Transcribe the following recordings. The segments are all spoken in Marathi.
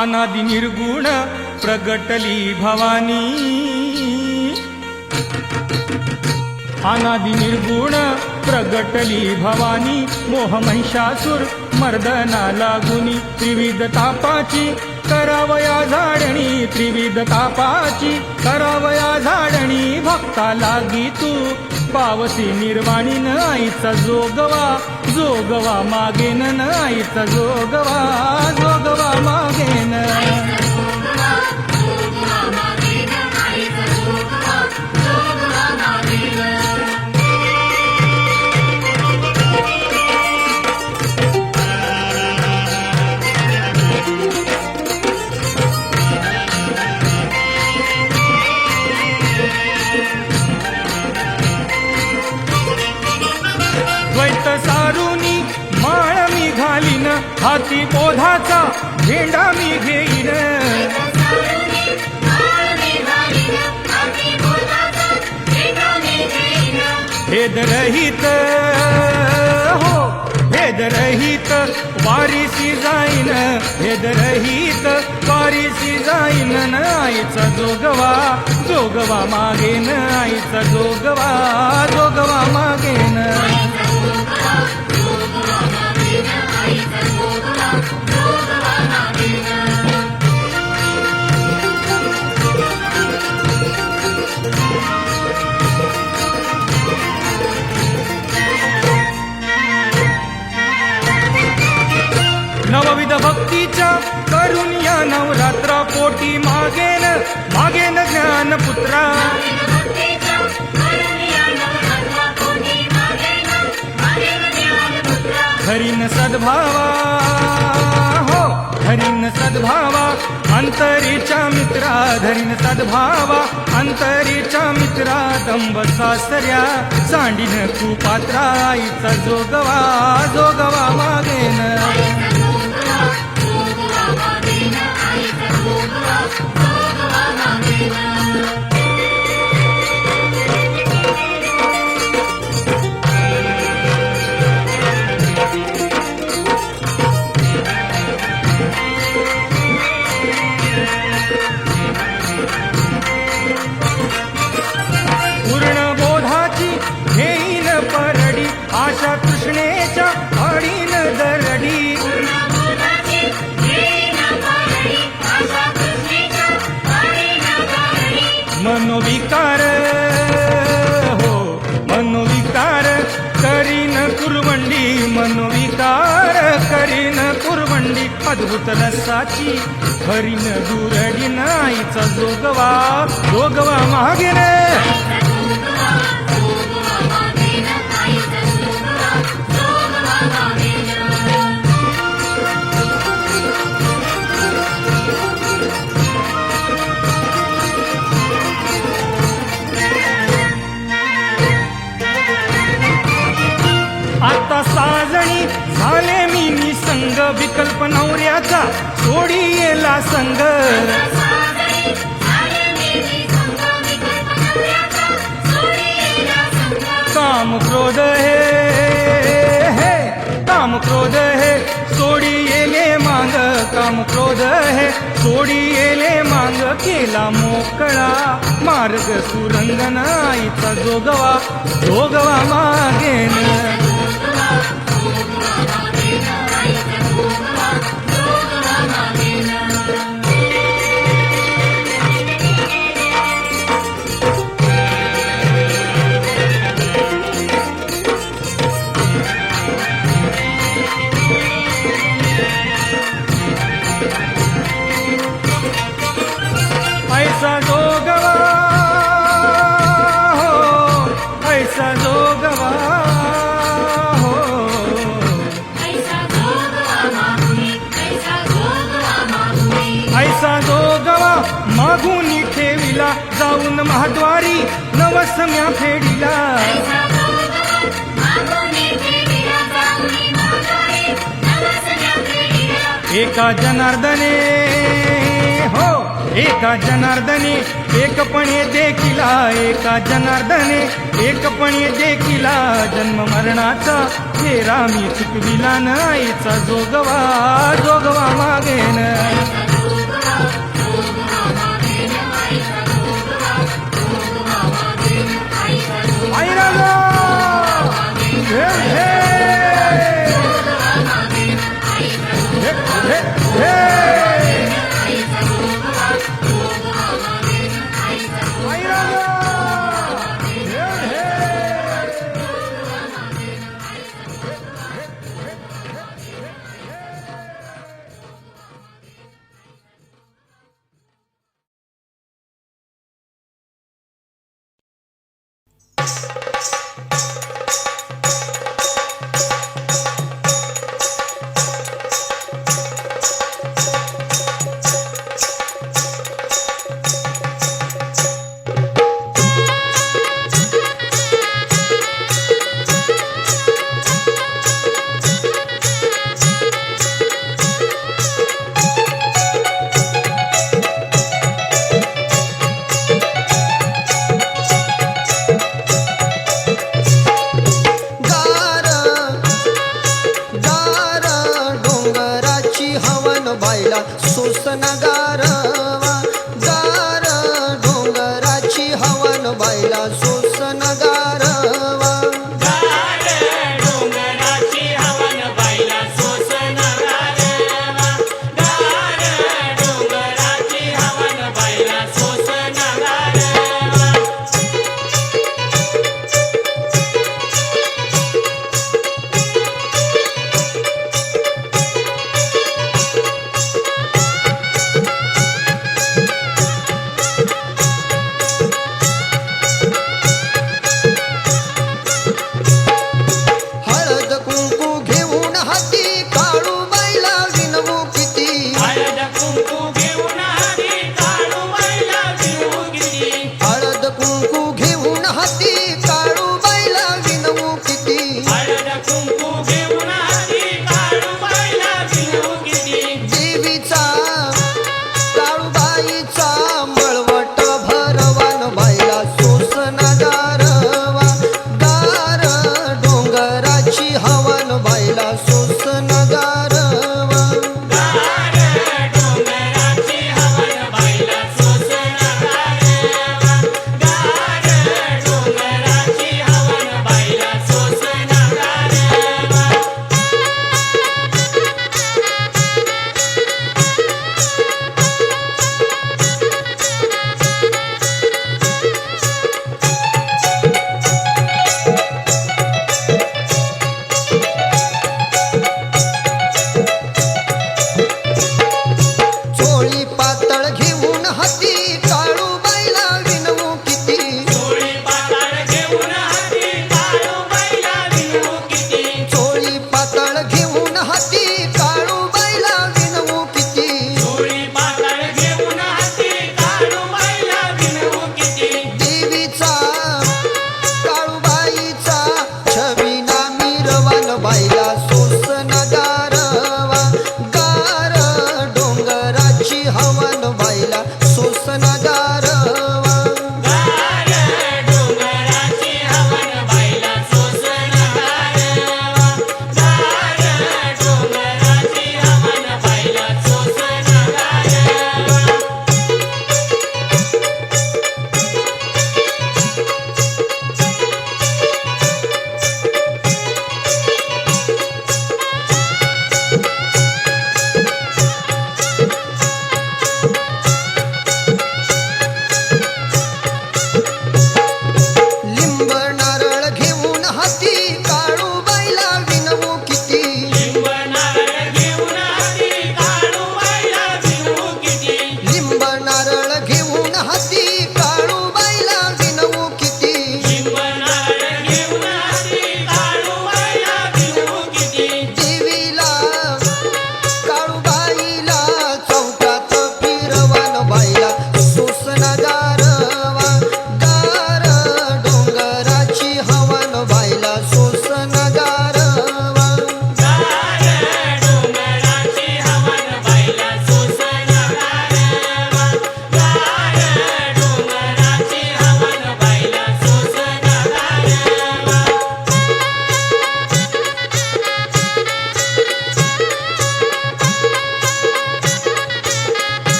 अनादि निर्गुण प्रगटली भवानी, अनादि निर्गुण प्रगटली भवानी, मोह महिषासुर मर्दना लागुनी, त्रिविध तापाची करावया झाडणी, त्रिविध तापाची करावया झाडणी, भक्ता लागी तू पावसी निर्वाणी, न आईचा जोगवा जोगवा मागेन, न आईचा जोगवा जोगवा मागेन. द्वैत सारुनी माळ मी घालीन, हाती बोधाचा झेंडा मी घेईन, भेद रहित हो भेद रहित वारीसी जाईन, भेद रहित वारीसी जाईन, न आईचा जोगवा जोगवा मागेन, आईचा जोगवा जोगवा मागेन. नवविध भक्तीच्या करून या नवरात्रा पोटी मागेन मागेन ज्ञानपुत्रा, हरीन सद्भावा हो हरीन सद्भावा अंतरीच्या मित्रा, धरीन सद्भावा अंतरीच्या मित्रा, दंब सासऱ्या सांडीन कुपात्रा, आईचा जोगवा जोगवा मागेन. पूर्ण बोधाची घेईन परडी, आशा कृष्णेच्या आडीन दरडी, मनोविकार हो मनोविकार करीन कुरवंडी, मनोविकार करीन कुरवंडी, अद्भुत रसाची हरीन दुरडी, न आईचा जोगवा जोगवा मागेन. आता साजणी झाले मी निसंग, विकल्प नवऱ्याचा सोडी येला संग, काम क्रोध हे काम क्रोध हे सोडी येले मांग, काम क्रोध हे सोडी येले मांग, केला मोकळा मार्ग सुरंगन, आईचा जोगवा जोगवा मागेन. ऐसा जोगवा हो ऐसा जोगवा हो, ऐसा जोगवा मागून ठेविला, जाऊन महाद्वारी नवसम्या फेडिला, एका जनार्दने हो एका जनार्दने एकपणे देखिला, एका जनार्दने एकपणे देखिला, जन्म मरणाचा फेरा मी चुकविला, न आईचा जोगवा जोगवा मागेन.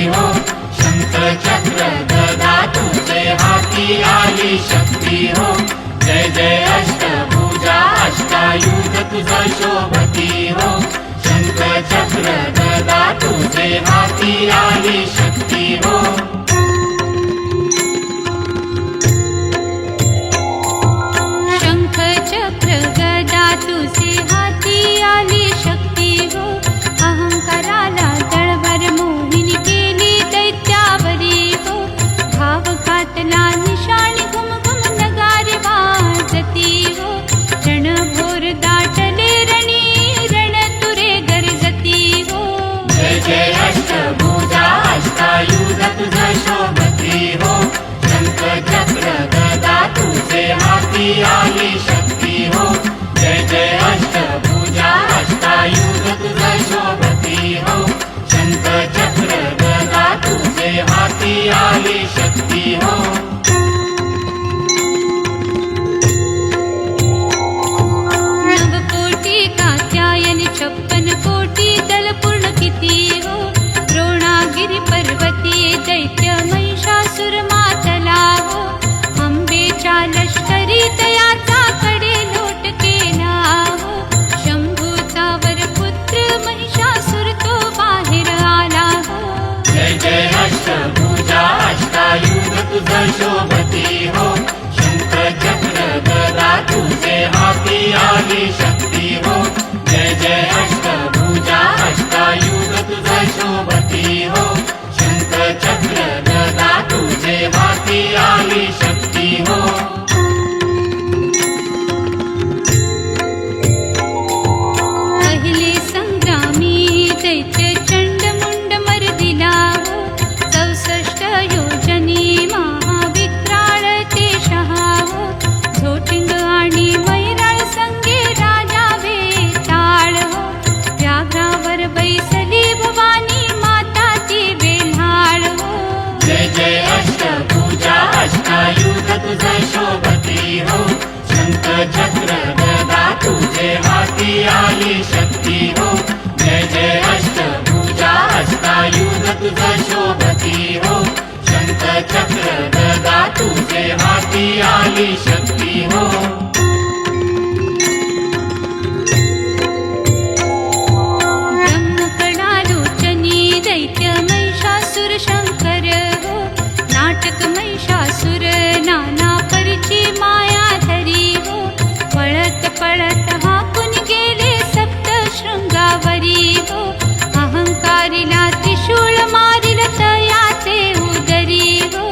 हो, शंख चक्र गदा तुझे हाती आली शक्ती हो. जय जय अष्टभुजा अष्टायुध तुझं शोभती हो, शंख चक्र गदा तुझे हाती आली शक्ती हो. शंख चक्र गदा तुझे हाती आली शक्ती हो. अहंकाराला दळभर मोहिनी केली दैत्यावरी हो. घाव घातला निशाणी घुम घुम नगारे वाजती हो. रणभोर दाटले रणी रण तुरे गरजती हो. जय जय अष्टभुजा अष्टायुध तुझं शोभती हो, शंख चक्र गदा तुझे हाती आली शक्ती हो. जय जय अष्टभुजा अष्टायुध तुझं शोभती हो, शंख चक्र गदा तुझे हाती आली शक्ती हो. नवकोटी कात्यायन 56 कोटी दल पूर्ण किती हो. द्रोणागिरी पर्वती दैत्य महिषासुर मातला हो. अंबेच्या लष्करी तयाचा कडे लोट केला हो. शंभूचा वरपुत्र महिषासुर तो बाहेर आला हो. जय जय अष्टभुजा अष्टायुध तुझं शोभती हो, शंख चक्र गदा तुझे हाती आली शक्ती हो. जय जय अष्टभुजा अष्टायुध तुझं शोभती हो, शंख चक्र गदा तुझे हाती आली शक्ती हो. पहिले संग्रामी दैत्य चंड मुंड मर्दिला हो. 64 योजनी महाविक्राळ ते शहा हो. झोटिंग आणि मैराळ संगे राजा वेताळ हो. व्याघ्रावर बैसली भवानी माता ती वेल्हाळ हो. जय जय अष्टभुजा अष्टायुध तुझं शोभती हो, शंख चक्र गदा तुझे हाती आली शक्ती हो. जय जय अष्टभुजा अष्टायुध तुझं शोभती हो, शंख चक्र गदा तुझे हाती आली शक्ती हो. ब्रह्मकडालोचनी दैत्य महिषासुर शंकर हो. नाटक महिषासुर नाना परची माया धरी हो. पळत पळत हाकून गेले सप्त शृंगावरी हो. अहंकारीला त्रिशूळ मारिल तयाचे उदरी हो.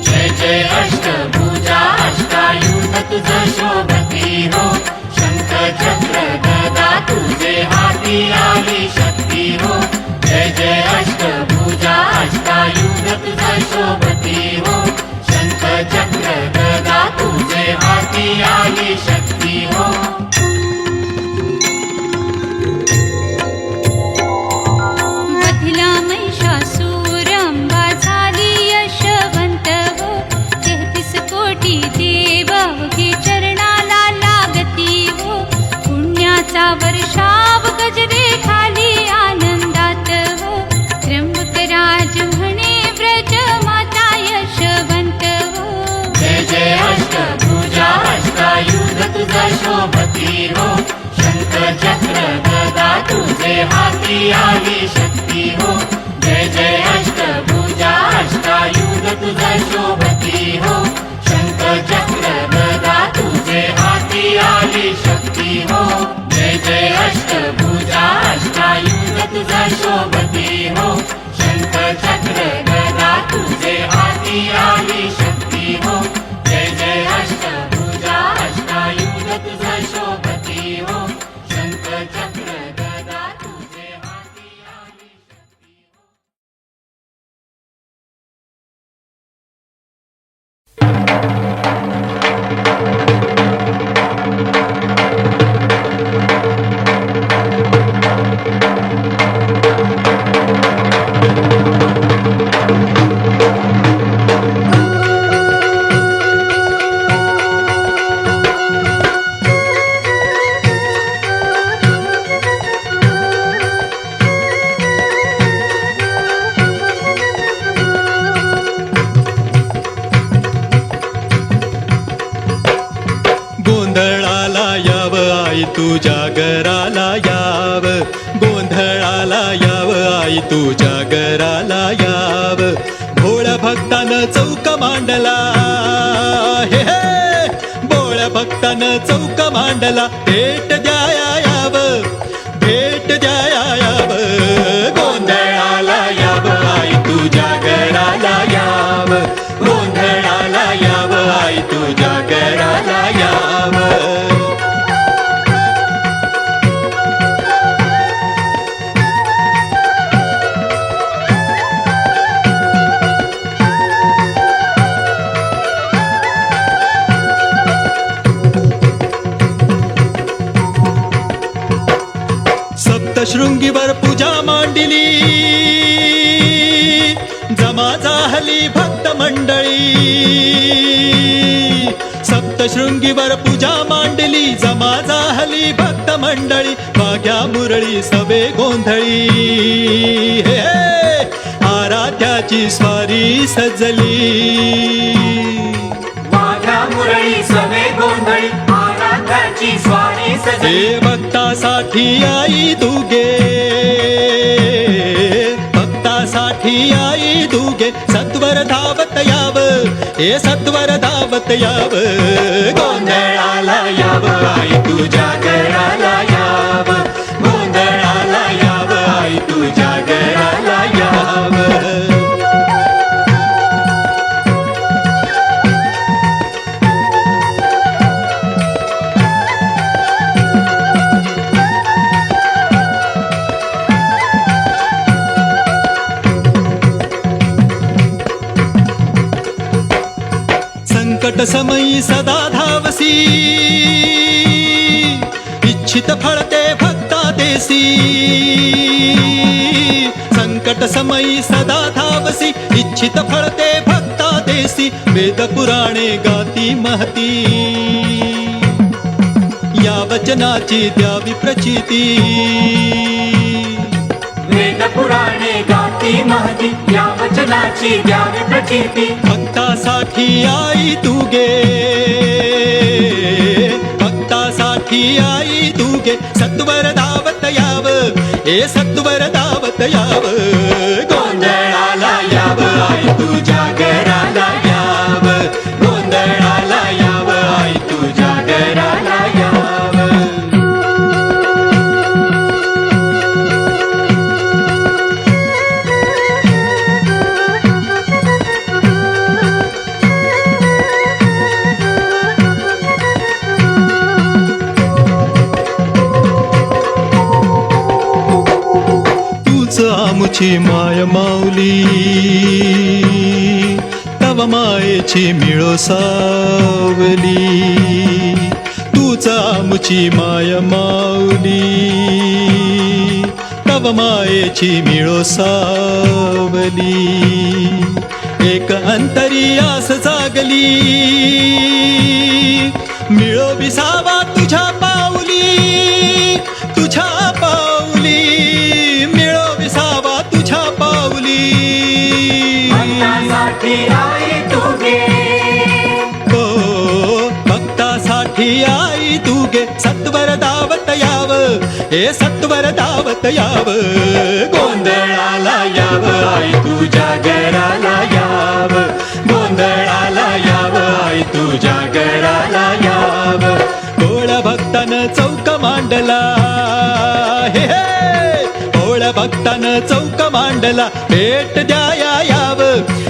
जय जय अष्टभुजा अष्टायुध तुझं शोभती हो, शंख चक्र गदा तुझे हाती आली शक्ती हो. जय जय अष्टभुजा अष्टायुध तुझं शोभती हो, शंख चक्र गदा तुझे हाती आली शक्ती हो. वधिला महिषासूर अंबा झाली यशवंत हो. 33 कोटी देव अवघे चरणाला लागती हो. पुण्याचा वर्षाव गजरे खाली आनंदात हो. त्र्यंबकराज म्हणे व्रज माता यशवंत हो. जय जय अष्टभुजा अष्टायुध तुझं शोभती हो, शंख चक्र गदा तुझे हाती आली शक्ती हो. जय जय अष्टभुजा अष्टायुध तुझं शोभती हो, शंख चक्र गदा तुझे हाती आली शक्ती हो. जय जय अष्टभुजा अष्टायुध तुझं शोभती हो, शंख चक्र गदा तुझे हाती आली शक्ती हो. जय जय अष्टभुजा अष्टायुध तुझं शोभती हो, शंख चक्र गदा तुझे हाती आली शक्ती हो. तू जागराला याव, गोंधळाला याव आई तू जागराला याव. भोळ्या भक्तानं चौक मांडला, हे हे भोळ्या भक्तानं चौक मांडला. भेट द्याया याव, भेट द्याया याव, गोंधळाला याव आई तू जागराला याव, गोंधळाला याव आई तू जागराला याव. सप्तशृंगीवर पूजा मांडली, जमा झाली भक्त मंडळी. सप्तशृंगीवर पूजा मांडली, जमा झाली भक्त मंडळी. वाघ्या मुरळी सवे गोंधळी, हे हे, आराध्याची स्वारी सजली. माझ्या मुरळी सवे गोंधळी, आराध्याची स्वारी सजली. हे भक्तासाठी आई दुगे, भक्तासाठी आई दुगे. सत्वर धावत याव, हे सत्वर धावत याव, गोंधळाला याव आई तू जागराला याव, गोंधळाला याव आई तू जागराला याव. संकट समयी सदा धावसी, इच्छित फळते भक्ता देसी. संकट समयी सदा धावसी, इच्छित फळते भक्ता देसी. वेद पुराणे गाती महती, या वचनाची द्यावी प्रचिती. वेद पुराणे गाती महती, या वचनाची द्यावी प्रचिती. भक्तासाठी आई तू गे, भक्तासाठी आई तू गे. सत्वर धावत याव, हे सत्वर धावत याव, गोंधळाला याव आई तू जागराला याव, गोंधळाला याव आई तू जागराला याव. आमुची माय माऊली, तव मायेची मिळो सावली. तूच आमुची माय माऊली, तव मायेची मिळो सावली. एक अंतरी आस जागली, मिळो विसावा तुझ्या पाऊली, तुझ्या पाऊली. मिळो विसावा तुझ्या पाऊली, भक्तासाठी आई तू गे. हो भक्तासाठी आई तू गे. सत्वर धावत याव, हे सत्वर धावत याव, गोंधळाला याव आई तू जागराला याव, गोंधळाला याव आई तू जागराला याव. भोळ्या भक्तानं चौक मांडला, हे हे भोळ्या भक्तानं चौक मांडला. भेट द्याया याव,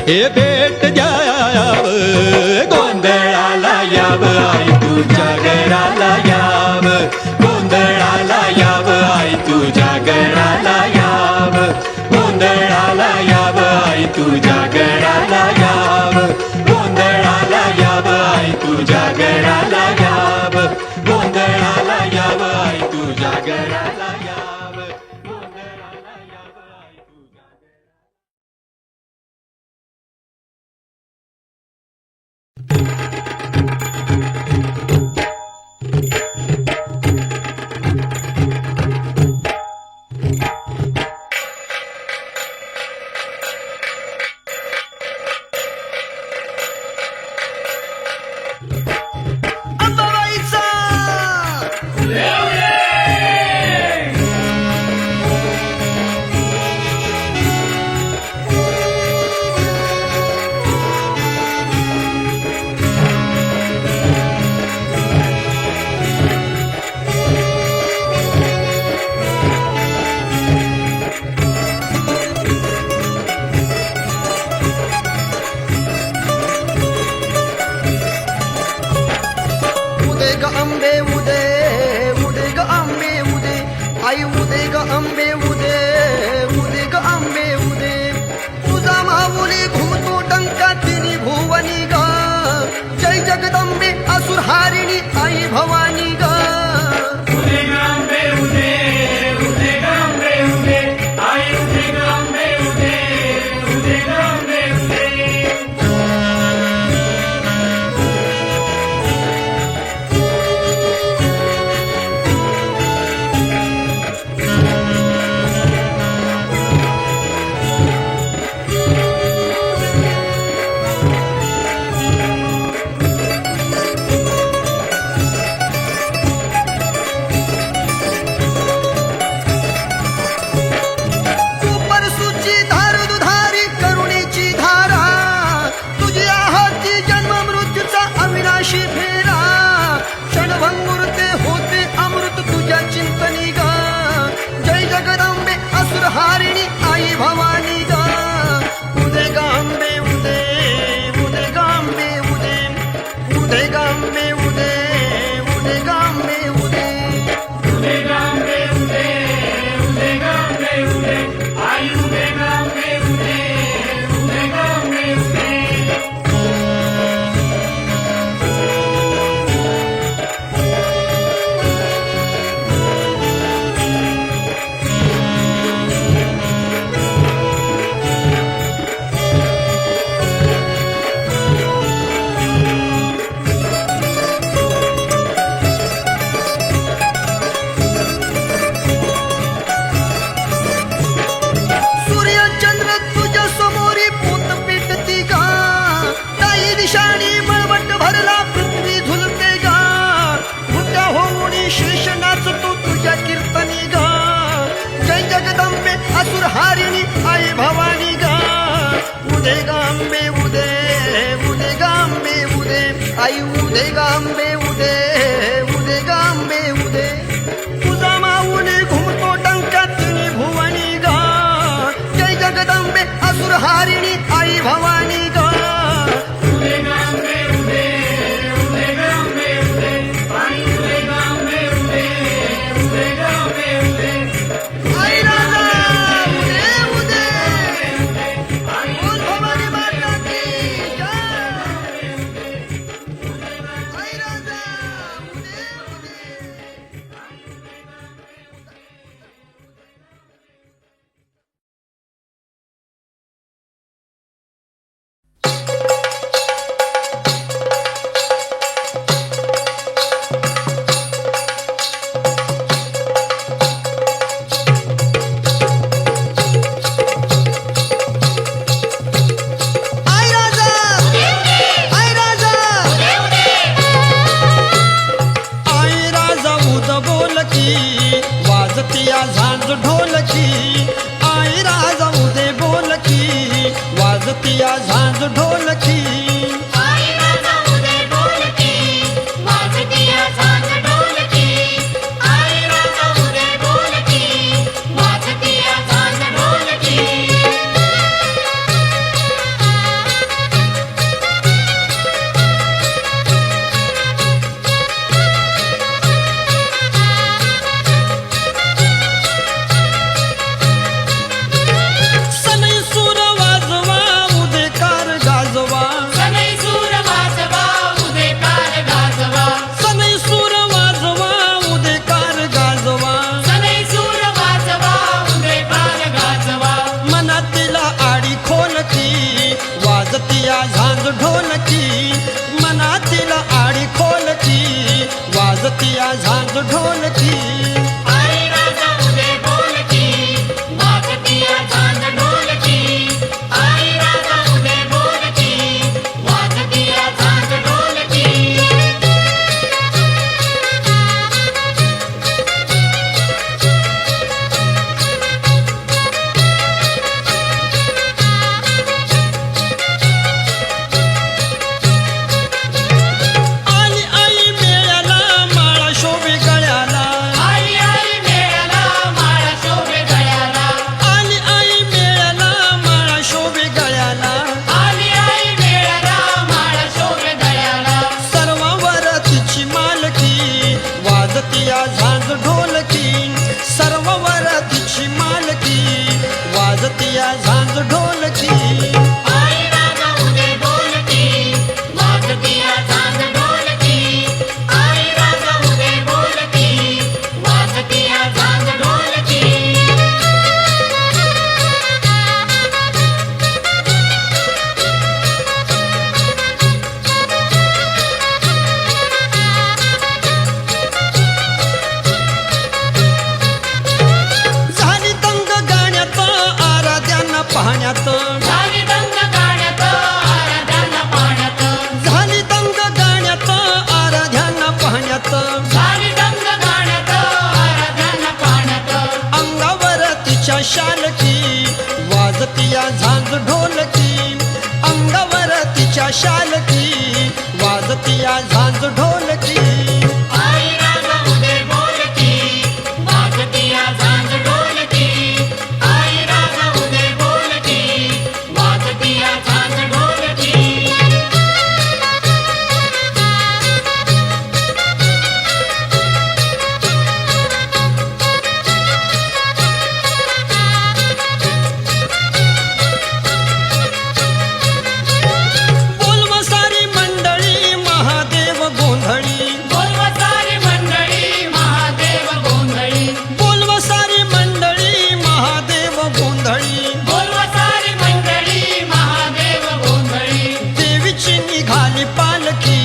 हे भेट द्याया याव, गोंधळाला याव आई तू जागराला याव, गोंधळाला याव आई तू जागराला याव, गोंधळाला याव आई तू जागराला याव, गोंधळाला याव आई तू जागराला याव, गोंधळाला याव आई तू जागराला याव, गोंधळाला याव आई तू जागराला. आई उदे ग अंबे उदे उदे ग अंबे उदे तुझा माऊली घुमतो डंका तिनी भुवनी ग जय जगदंबे असुरहारिणी आई भवानी ग उदे गांबे उदे उदे गांबे उदे आई उदे गांबे उदे उदे गांबे उदे तू परसूची धार दुधारी करुणेची धारा तुझी आहाती जन्म मृत्यूचा अविनाशी फेरा क्षणभंगुरते होते अमृत तुझ्या चिंतनी ग जय जगदंबे असुरहारिणी आई भवानी ग उदे गांबे उदे उदे गांबे उदे उदे गांबे उदे उदे गांबे उदे उदे गांबे उदे उदे गांबे उदे आई उदे गांबे उदे उदे गांबे उदे सूर्य चंद्र तुझ्या समोरी पोत पेटती गा काही दिशाणी मळवट भरला पृथ्वी झुलते गा मुद्दा होऊनी शेष नाचतो तुझ्या कीर्तनी गा जय जगदंबे असुरहारिणी आई भवानी गा उदे गांबे उदे उदे गांबे उदे आई उदे गांबे उदे उदे गांबे उदे तुझा माऊली घुमतो डंका तिनी भुवनी गा जय जगदंबे असुरहारिणी आई भवानी गा उदे गांबे उदे उदे गांबे उदे आई उदे गांबे उदे उदे गांबे उदे आई राजा उदे उदे बोल भवानी माता की जय आई राजा उदे उदे आई राजा आई राजा आई राजा उद बोलकी वाजतिया झांज ढोलकी आई राजा उदे बोलकी वाजतिया झांज ढोलकी आई राजा उदय बोलकी वाजतिया झांज ढोलकी आई राजा उदय बोलकी वाजतिया झांज ढोलकी सनई सूर वाजवा उदेकार गाजवा सनई सूर वाजवा उदे कार गाजवा सनई सूर वाजवा उदेकार गाजवा सनई सूर वाजवा उदे कार गाजवा मनातील आडी खोलकी वाजतिया झांज ढोलकी मनातील आडी खोलकी वाजतिया झांज ढोलकी आई राजा उदे बोलकी वाजतिया झांज ढोलकी आई राजा उदे बोलकी वाजतिया झांज ढोलकी आली आई मेळ्याला माळा शोभे गळ्याला शालकी वाजतिया झांज ढोलकी अंगावर तिच्या शालकी वाजतिया झांज ढोलकी आई राजा उदय बोलकी वाजतिया झांज ढोलकी आई राजा उदय बोलकी वाजतिया झांज ढोलकी बोलव सारी मंडळी महादेव गोंधळी बोलव सारी मंडळी महादेव गोंधळी बोलव सारी मंडळी महादेव गोंधळी बोलव सारी मंडळी महादेव गोंधळी देवीची निघाली पालखी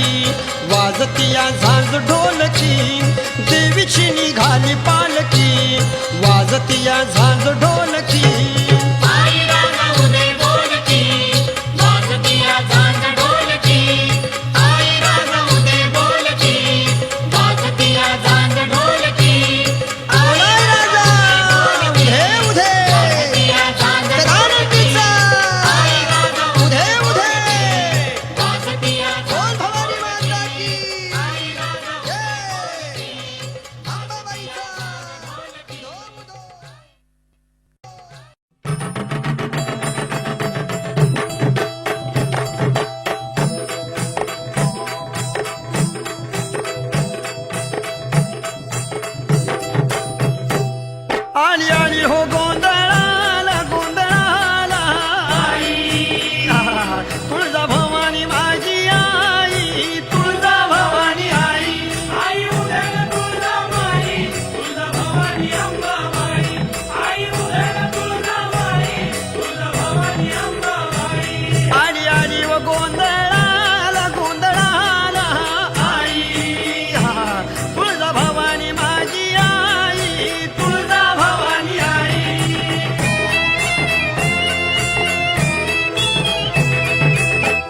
वाजतिया झांज ढोलकी देवीची निघाली पालखी वाजतिया झांज ढोलकी आई राजा उदय बोलकी वाजतिया झांज ढोलकी आई राजा उदय बोलकी वाजतिया झांज ढोलकी आलाय राजा उधे उधे वाजतिया झांज क्रांतीचा आई राजा उधे उधे वाजतिया बोल भवानी माता की आई राजा जय अंबाबाईचा धोम धोम. आली आली हो गोंधळाला गोंधळाला आई तुळजा भवानी माझी आई तुळजा भवानी आई आई उदय तुळजा माई तुळजा भवानी अंबाबाई आई उदय तुळजा माई तुळजा भवानी अंबाबाई आली आली व गोंधळाला गोंधळाला आई तुळजा भवानी माझी आई तुळजा भवानी आई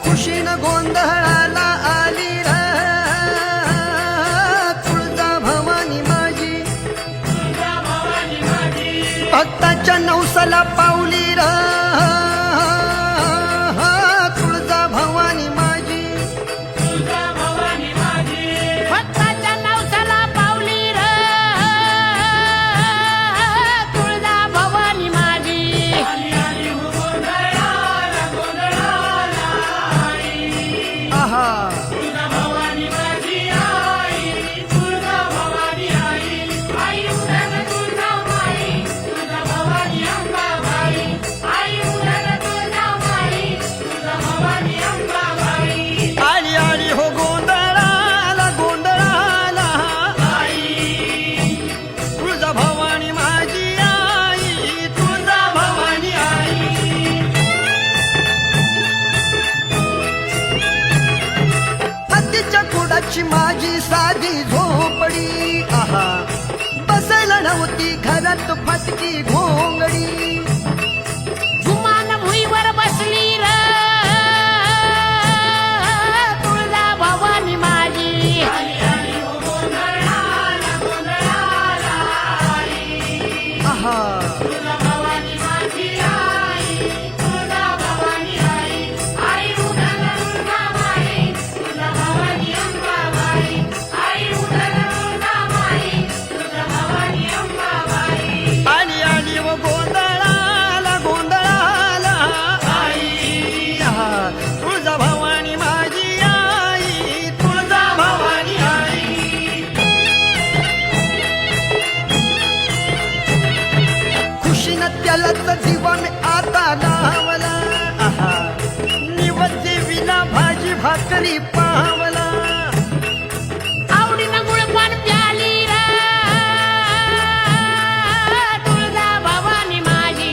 खुशीनं गोंधळाला आली र तुळजा भवानी माझी भक्ताच्या नवसाला पावली र तुळजा भवानी माझी भक्ताच्या नवसाला पावली र तुळजा भवानी माझी आहा आली आली हो गोंधळाला गोंधळाला आई तुळजा भवानी माझी आई तुळजा भवानी आई हत्तीच्या कुडाची माझी साधी झोपडी आहा बसायला नव्हती घरात फाटकी घोंगडी गुमान भुईवर बसली र तुळजा भवानी माझी आहा आली आली व गोंधळाला गोंधळाला आई आहा तुळजा भवानी माझी आई तुळजा भवानी आई खुशीनं त्यालाच दिवा मी आता लावला आहा निवते विना भाजी भाकरी पावला आवडीनं गुळपान प्याली र तुळजा भवानी माझी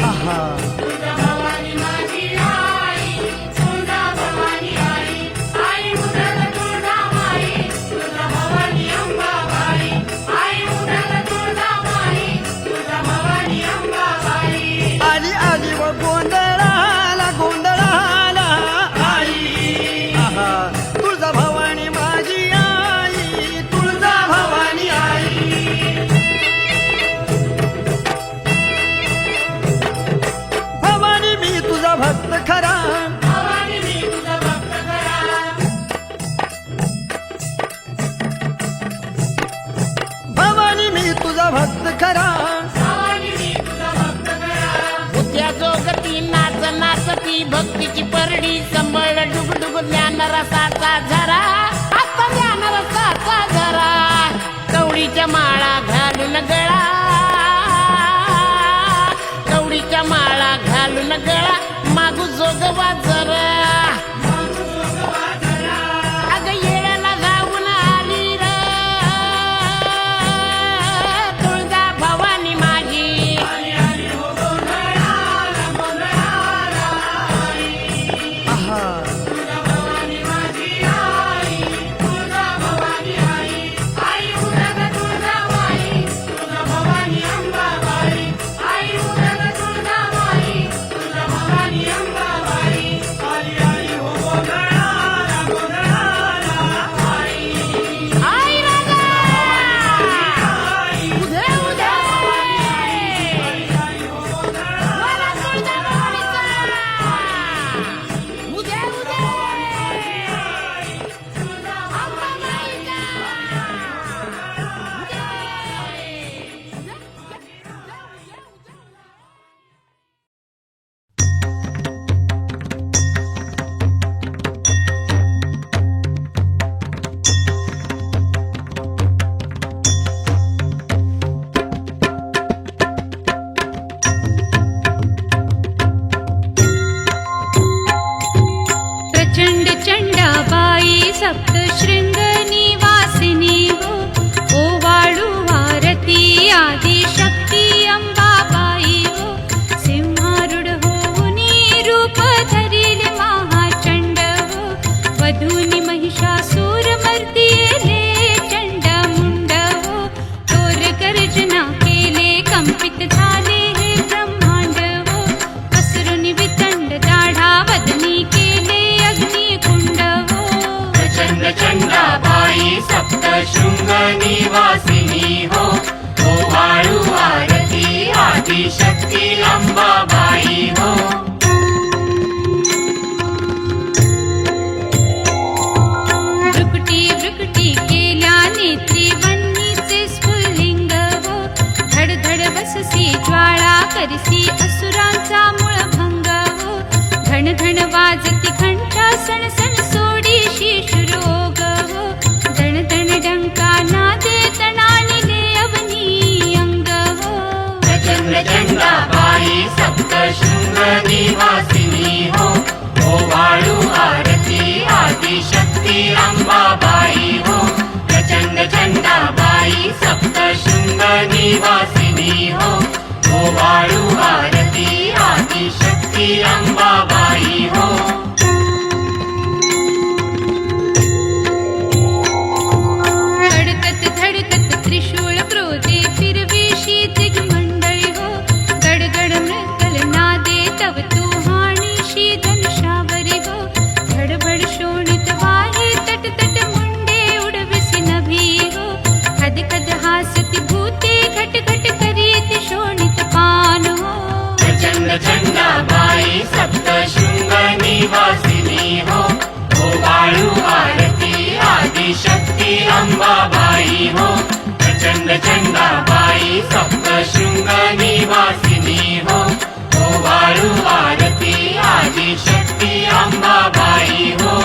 आहा तुळजा भवानी अंबाबाई आई उदय तुळजा वेडी संबळ डुगडुग ज्ञान रसाचा झरा, आता ज्ञान रसाचा झरा. कवडीच्या माळा घालून गळा, कवडीच्या माळा घालून गळा, मागू जोगवा जरा. अगं येळाला जाऊन आली र तुळजा भवानी माझी. आहा आई राजा उधे उधे मला तुळजा भवानीचा उधे उधे अंबाबाईचा प्रचंड चंडाबाई सप्तशृंग निवासिनी हो, ओवाळू आरती आदि शक्ती अंबाबाई हो. सिंहारूढ होऊनी रूप धरिले महाचंड हो, वधूनी महिषासूर मर्दिले चंडमुंड हो. थोर गर्जना केले कंपित झाले हे ब्रह्मांड हो, पसरून वितंड दाढा वदनी केले अग्निकुंड हो. प्रचंड चंडाबाई सप्तशृंग निवासिनी हो, ओवाळू आरती आदिशक्ती अंबाबाई हो. भ्रुकुटी भ्रुकुटी केल्या नेत्री वन्नीचे स्फुल्लिंग हो, धडधड बससी ज्वाळा करसी असुरांचा मूळभंग हो. घन घन वाजती घंटा सण सण सोडीशी शुरोग हो, दण दण डंका नादे तणानिले अवनी अंग हो. प्रचंड चंडाबाई सप्तशृंग निवासिनी हो, ओवाळू आरती आदिशक्ती अंबाबाई हो. प्रचंड चंडाबाई सप्तशृंग निवासिनी हो, ओवाळू आरती आदिशक्ती अंबाबाई हो. धडकत धडकत त्रिशूळ क्रोधे फिरविशी दिग्मंडळी हो, गडगड मृगल नादे तव तू हाणीशी धनुषावरी हो. धडभड शोणित वाहे तट तट मुंडे उडविसी नभी हो, खद खद हासती भूते घट घट करीत शोणित पान हो. प्रचंड चंडाबाई सप्तशृंग निवासिनी हो, ओवाळू आरती आदिशक्ती अंबाबाई हो. प्रचंड चंडाबाई सप्तशृंग निवासिनी हो, ओवाळू आरती आदिशक्ती अंबाबाई हो.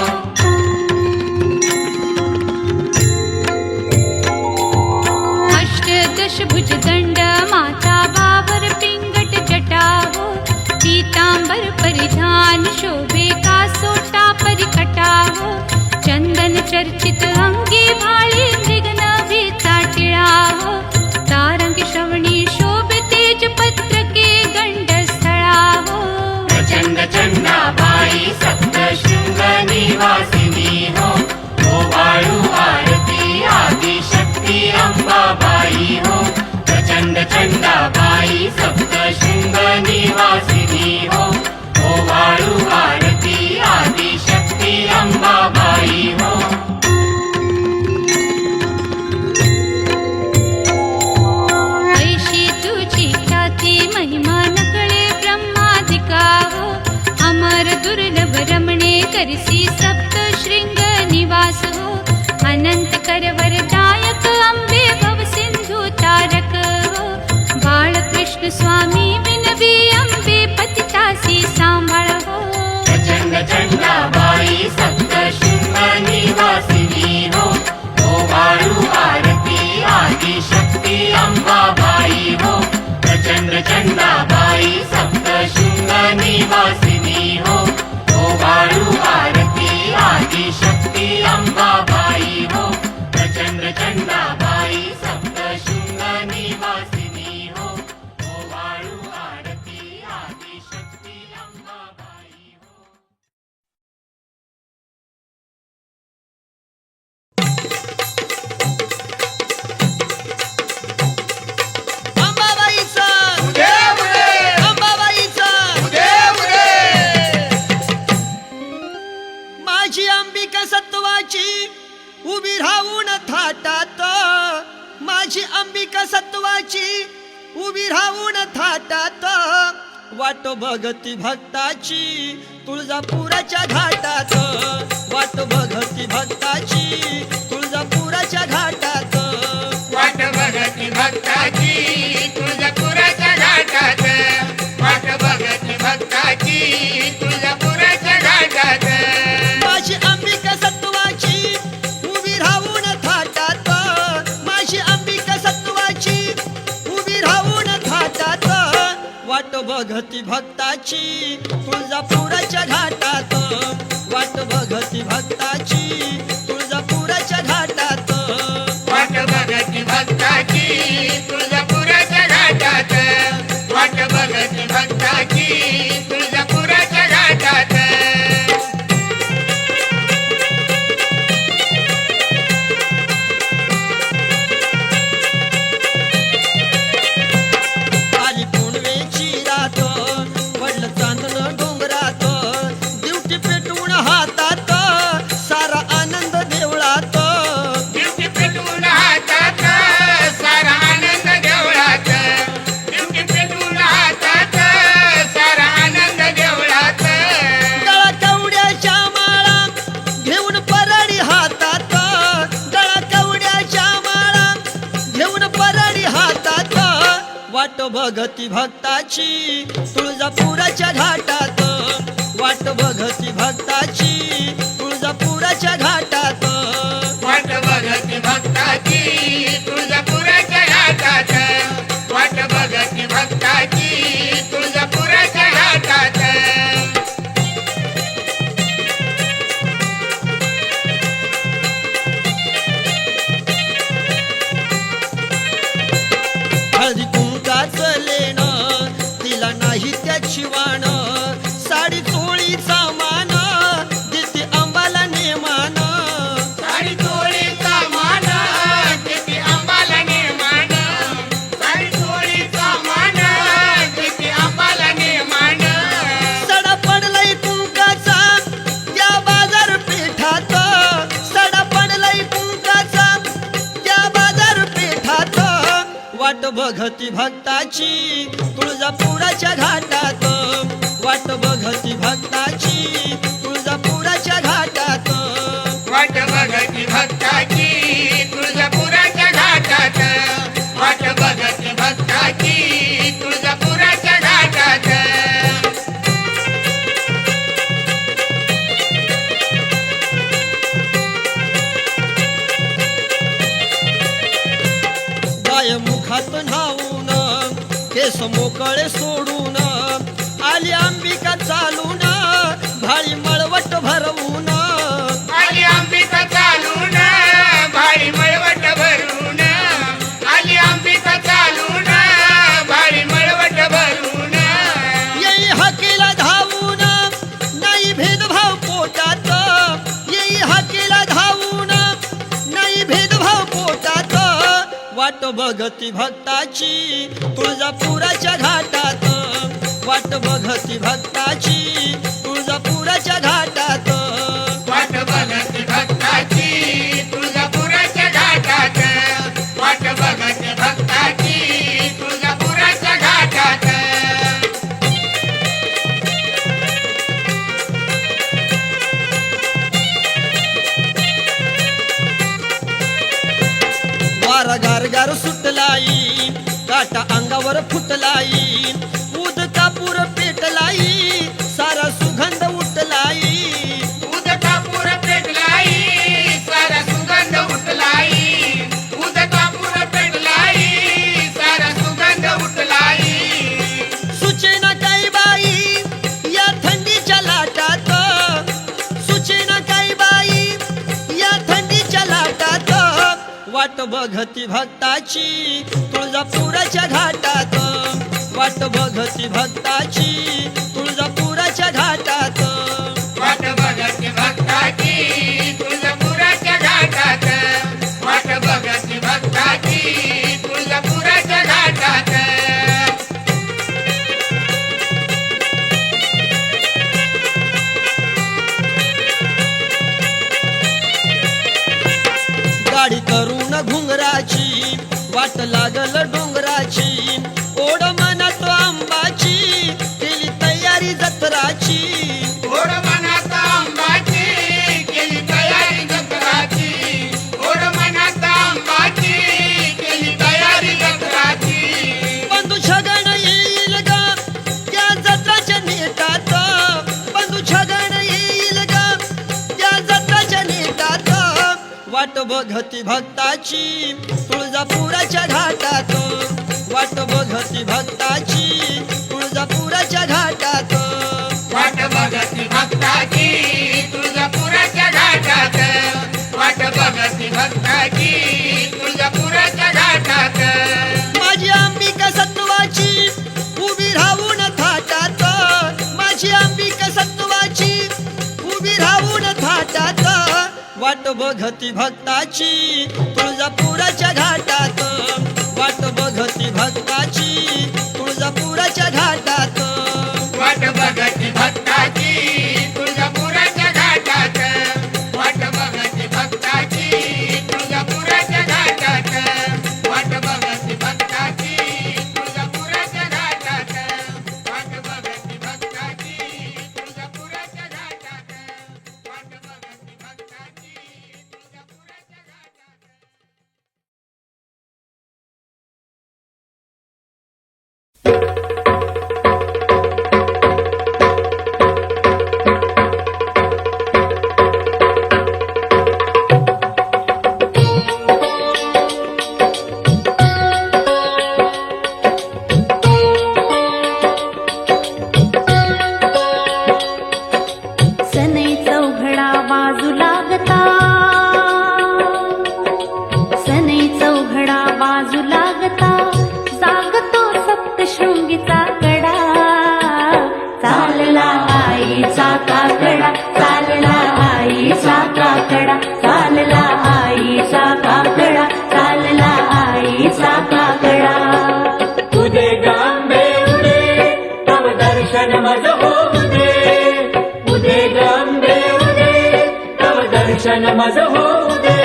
अष्टदश भुजदंड माता बाबर पिंगट जटा हो, पीतांबर परिधान शोभे कासोटा परिकटा हो. चंदन चर्चित अंगी भाळी मृगनभीचा टिळा हो, तारंग श्रवणी शोभे तेज पत्रके गंडस्थळा हो. प्रचंड चंडाबाई सप्तशृंग निवासिनी हो, ओवाळू आरती आदिशक्ती अंबाबाई हो. प्रचंड चंडाबाई सप्तशृंग निवासिनी हो, ओवाळू आरती आदिशक्ती अंबाबाई हो. ऐशी तुझी ख्याती महिमा नकळे ब्रह्मादिका हो, अमर दुर्लभ रमणे करसी सप्तशृंग निवास हो. अनंत करवरदायक अंबे भव सिंधु तारक हो, बाळकृष्ण स्वामी विनवी अंबे पतितासी सांभाळ हो. प्रचंड सप्तशृंग निवासिनी हो ओवाळू आरती आदिशक्ती अंबाबाई हो प्रचंड चंडाबाई सप्तशृंग निवासिनी हो ओवाळू आरती आदिशक्ती अंबाबाई हो प्रचंड चंडाबाई सप्तशृंग निवासिनी हो ओवाळू आरती आदिशक्ती अंबाबाई हो अंबाबाईचा अंबाबाईचा माझी अंबिका सत्वाची उभी राहून थाटात माझी अंबिका सत्वाची उभी राहून थाटात वाट भगती भक्ताची तुळजापुराच्या घाटात वाट भगती भक्ताची तुळजापुराच्या घाटात वाट भगती भक्ताची तुळजापुराच्या घाटात वाट भगती भक्ताची तुळजापुराच्या घाटात माझी अंबिका सत्वाची उभी राहून थाटात माझी अंबिका सत्वाची उभी राहून थाटात वाट भगती भक्ताची तुळजापुराच्या घाटात वाट भगती भक्ताची तुळजापुराच्या घाटात वाट भगती भक्ताची तुळजापुराच्या घाटात वाट भगती भक्ताची तुळजापुराच्या घाटात आली पुणवेची रात पडलं चांदणं डोंगरात दिवटी पेटवून हातात सारा आनंद देवळात दिवटी पेटवून हातात सारा आनंद देवळात दिवटी पेटवून हातात सारा आनंद देवळात गळा कवड्याच्या माळा घेऊन परडी हातात गळा कवड्याच्या माळा घेऊन परडी हातात वाट भगती भक्ताची तुळजापुराच्या घाटात वाट भगती भक्ताची तुळजापुराच्या घाटात वाट भगती भक्ताची तुळजापुराच्या घाटात वाट भगती भक्ताची तुळजापुराच्या घाटात हळदी कुंकाचं लेणं तिला नाही त्याची वाण साडी चोळीचा मान देते अंबाला नेमान साडी चोळीचा मान किती अंबाला नेमान साडी चोळीचा मान किती अंबाला नेमान सडा पडलाय कुंकाचा त्या बाजारपेठात सडा पडलाय कुंकाचा त्या बाजारपेठात वाट भगती भक्ताची तुळजापुराच्या घाटात वाट भगती भक्ताची तुळजापुराच्या घाटात वाट भगती भक्ताची तुळजापुराच्या घाटात वाट भगती भक्ताची तुळजापुराच्या घाटात गाय मुखात न्हावून केस मोकळे सोडून आली अंबिका चालून भाळी मळवट भरवून आली अंबिका चालून भारी मळवट भरून आली अंबिका चालून भारी मळवट भरून येई हाकेला धावून नाही भेदभाव पोटात येई हाकेला धावून नाही भेदभाव पोटात वाट भगती भक्ताची तुळजापुराच्या घाटात वाट भगती भक्ताची तुळजापुराच्या घाटात वाट भगती भक्ताची तुळजापुराच्या घाटात वाट भगती भक्ताची तुळजापुराच्या घाटात वारा गारगार सुटलाई काटा अंगावर फुटलाई उद कापूर पेटलाई सारा सुगंध उठलाई उद कापूर वाट बघती भक्ताची तुळजापुराच्या घाटात, वाट बघती भक्ताची तुळजापुराच्या घाटात, वाट बघती भक्ताची तुळजापुराच्या घाटात, वाट बघती भक्ताची तुळजापुराच्या घाटात. गाडी करून घुंगराची वाट लागल डोंगराची, ओढ मनात आंबाची केली तयारी जत्राची, ओढ मनात आंबाची केली तयारी जत्राची, ओढ मनात आंबाची केली तयारी जत्राची. बंधू छगन येईल ग त्या जत्राच्या नेटात, बंधू छगन येईल ग त्या जत्राच्या नेटात, वाट बघती भक्ताची तुळजापुराच्या घाटात, वाट बघती भक्ताची तुळजापुराच्या घाटात, वाट बघती भक्ताची तुळजापुराच्या घाटात, वाट बघती भक्ताची तुळजापुराच्या घाटात. माझी अंबिका सत्वाची उभी राहून थाटात, माझी अंबिका सत्वाची उभी राहून थाटात, वाट बघती भक्ताची तुळजापुराच्या घाटात, वाट बघती भक्ताची तुळजापुराच्या घाटात, वाट बघती भक्ताची तुळजापुराच्या घाटात, वाट बघती भक्ताची तुळजापुराच्या घाटात, वाट बघती भक्ताची तुळजापुराच्या घाटात, वाट बघती भक्ताची तुळजापुराच्या घाटात, वाट बघती भक्ताची तुळजापुराच्या घाटात. सनई चौघडा बाजू लागता, सनई चौघडा बाजू लागता, जागतो सप्तशृंगीचा कडा, चालला आईचा काकडा, चालला आईचा काकडा, चालला आईचा काकडा, चालला आईचा काकडा. उदे गांबे उदे तव दर्शन मज होऊ दे, उदे गांबे उदे तव दर्शन मज होऊ दे.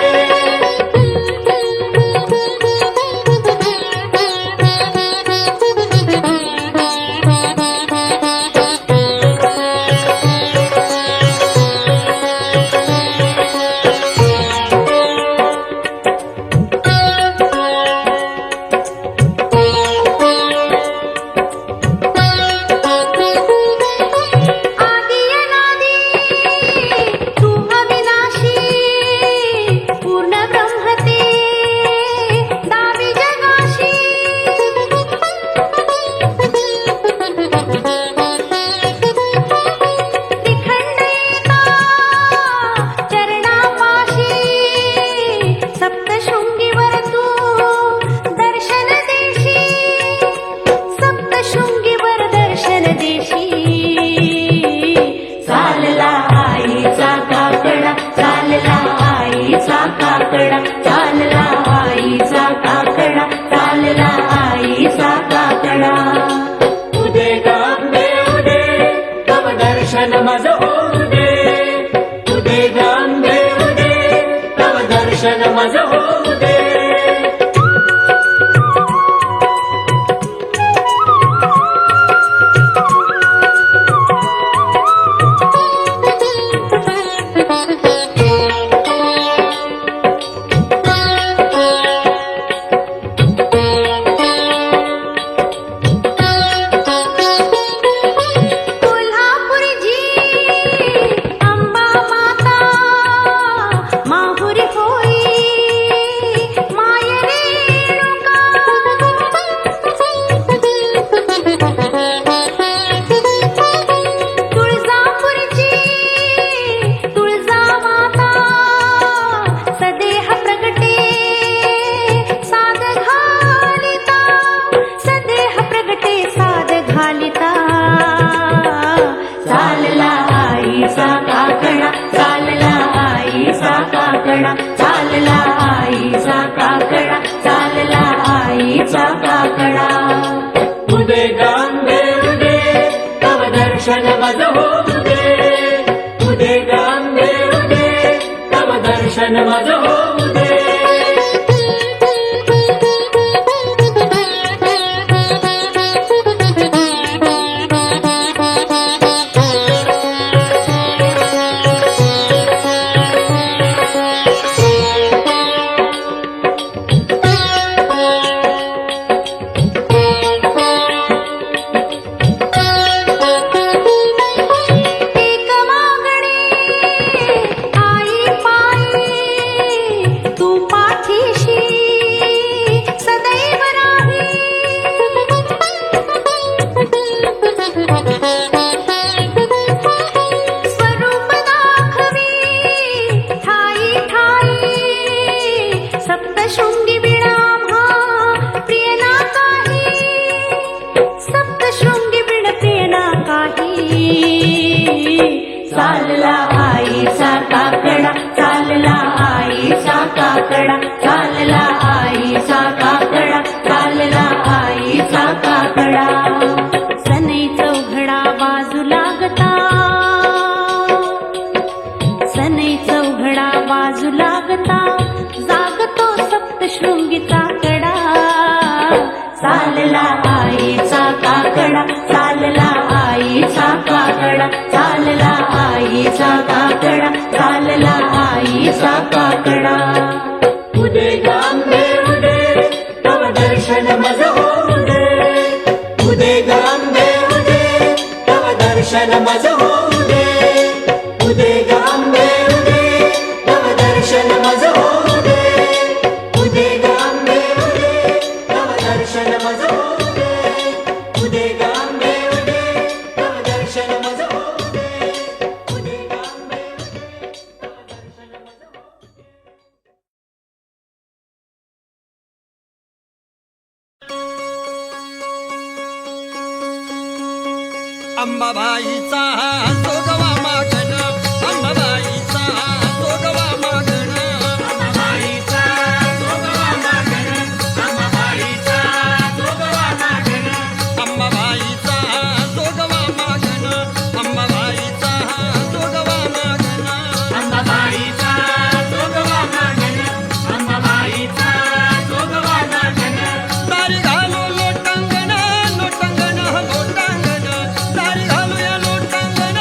आदि अनादि तू अविनाशी, पूर्ण ब्रह्मते दावी जगाशी. त्रिखंड येता चरणापाशी, सप्तशृंगीवर तू दर्शन देशी, सप्तशृंगीवर दर्शन देशी. चालला आईचा काकडा, चालला आईचा काकडा, चालला आईचा काकडा, चालला आईचा काकडा. उदे गांबे उदे तव दर्शन मज होऊ दे, उदे गांबे उदे तव दर्शन मज होऊ दे. कोल्हापूरजी अंबा माता माहुरी होई, दर्शन माझं होऊ दे. एक मागणे आई पायी तू पाठीशी सदैव राही स्वरूप दाखवी ठाई ठाई सप्तशृंगी बिणाम्हा प्रियना काही सप्तशृंगी बिण प्रियना काही चालला आईचा काकडा चालला आईचा काकडा चालला आईचा काकडा चालला आईचा काकडा सनई चौघडा बाजू लागता सनई चौघडा बाजू लागता जागतो सप्तशृंगीचा कडा चालला आईचा काकडा चालला आईचा काकडा चालला आईचा काकडा चालला आईचा काकडा उदे गांबे उदे तव दर्शन माझं होऊ दे. उदे गांबे उदे तव दर्शन माझं होऊ दे. उदे गांबे उदे तव दर्शन माझं होऊ दे. उदे गांबे उदे तव दर्शन माझं होऊ दे. उदे गांबे उदे तव दर्शन माझं होऊ दे. उदे गांबे उदे तव दर्शन माझं होऊ दे. अंबाबाईचा जोगवा मागण अंबाबाईचा जोगवा मागण अंबाबाईचा जोगवा मागण अंबाबाईचा जोगवा मागण अंबाबाईचा जोगवा मागण अंबाबाईचा जोगवा मागण अंबाबाईचा जोगवा मागण अंबाबाईचा जोगवा मागण दारी घालू लोटांगण लोटांगण लोटांगण दारी घालूया लोटांगण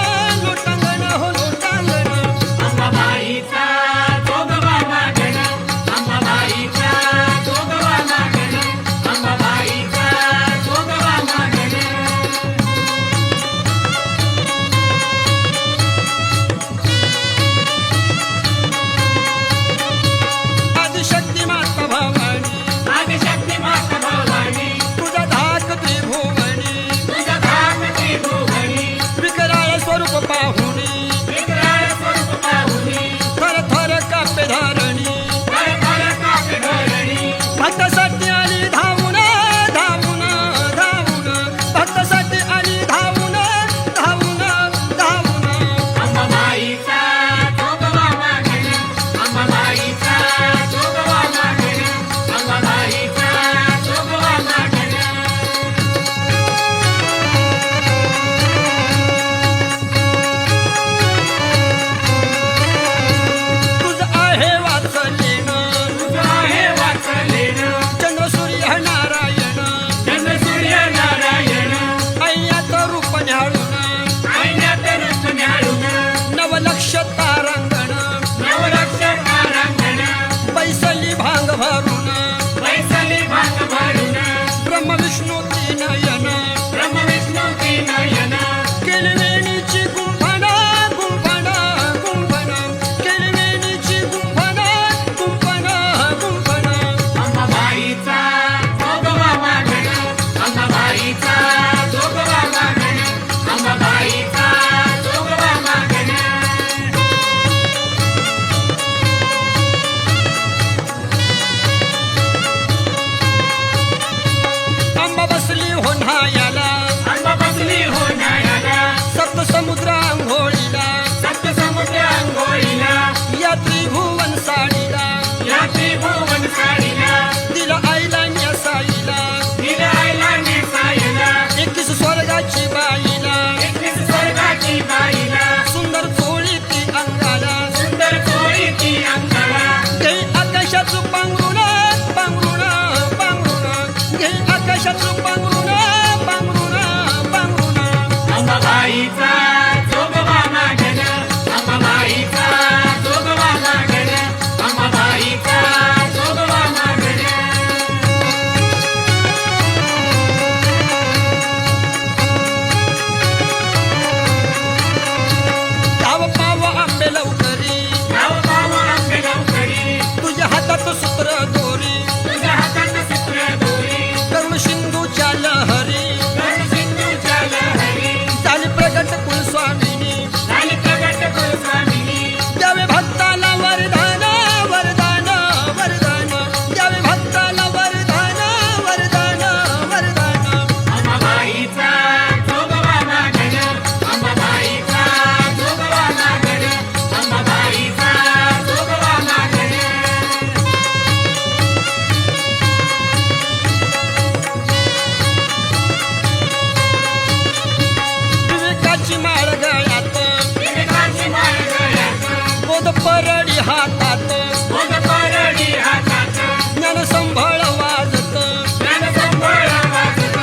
हातात मग परडी हातात ज्ञान संभाळ वाजत ज्ञान संभाळ वाजत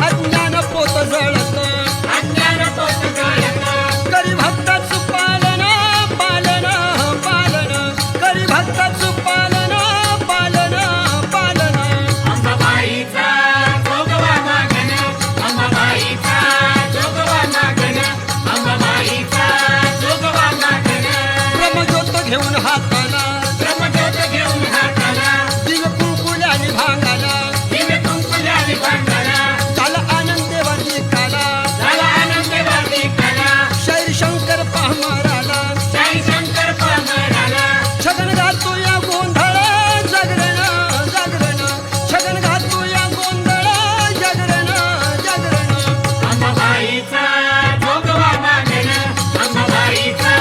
अज्ञान पोत जळत अज्ञान पोत जळत करी भक्ताच पालन पालन पालन करी भक्ताच पालन पालन पालन अंबाबाईचा जोगवा मागण अंबाबाईचा जोगवा मागण अंबाबाईचा जोगवा मागण ब्रह्मज्योत घेऊन हाताला ब्रह्मज्योत घेऊन हाताला दिव कुंकुल्याने भांगाला दिवे कुंकुल्याने भांगाला झाला आनंद देवाची काला झाला आनंद वादी कला शैर शंकर पाहमाराला साई शंकर पामराला छगन घातो या गोंधळ जागरण जागरण छगन घातो या गोंधळ जागरण जागरण अंबाबाईचा जोगवा मागण अंबाबाईचा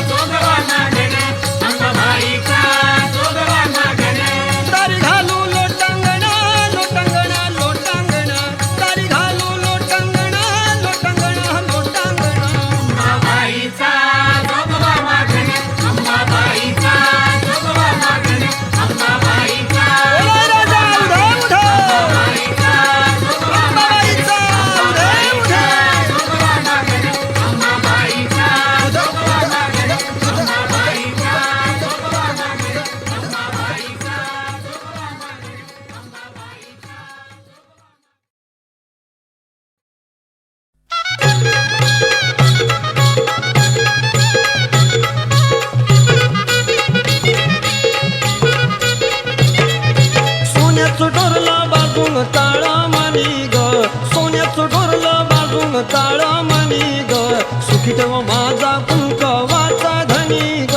जोगवा मागण अंबाबाईचा जोगवा मागण तारी घालू लोटांगण लोटांगण लोटांगण तारी घालू लोटांगण लोटांगण लोटांगण अंबाबाईचा जोगवा मागण अंबाबाईचा जोगवा मागण अंबाबाईचा बोला राजा उधळ उधळ अंबाबाईचा जोगवा अंबाबाईचा उधळ उधळ जोगवा मागण अंबाबाईचा जोगवा मागण अंबाबाईचा जोगवा मागण अंबाबाईचा जोगवा मागण सोन्याचं डोरला बाजून काळा मणी ग सोन्याचं डोरला बाजून काळा मणी ग सुखी ठेव माझा कुंकवाचा धनी ग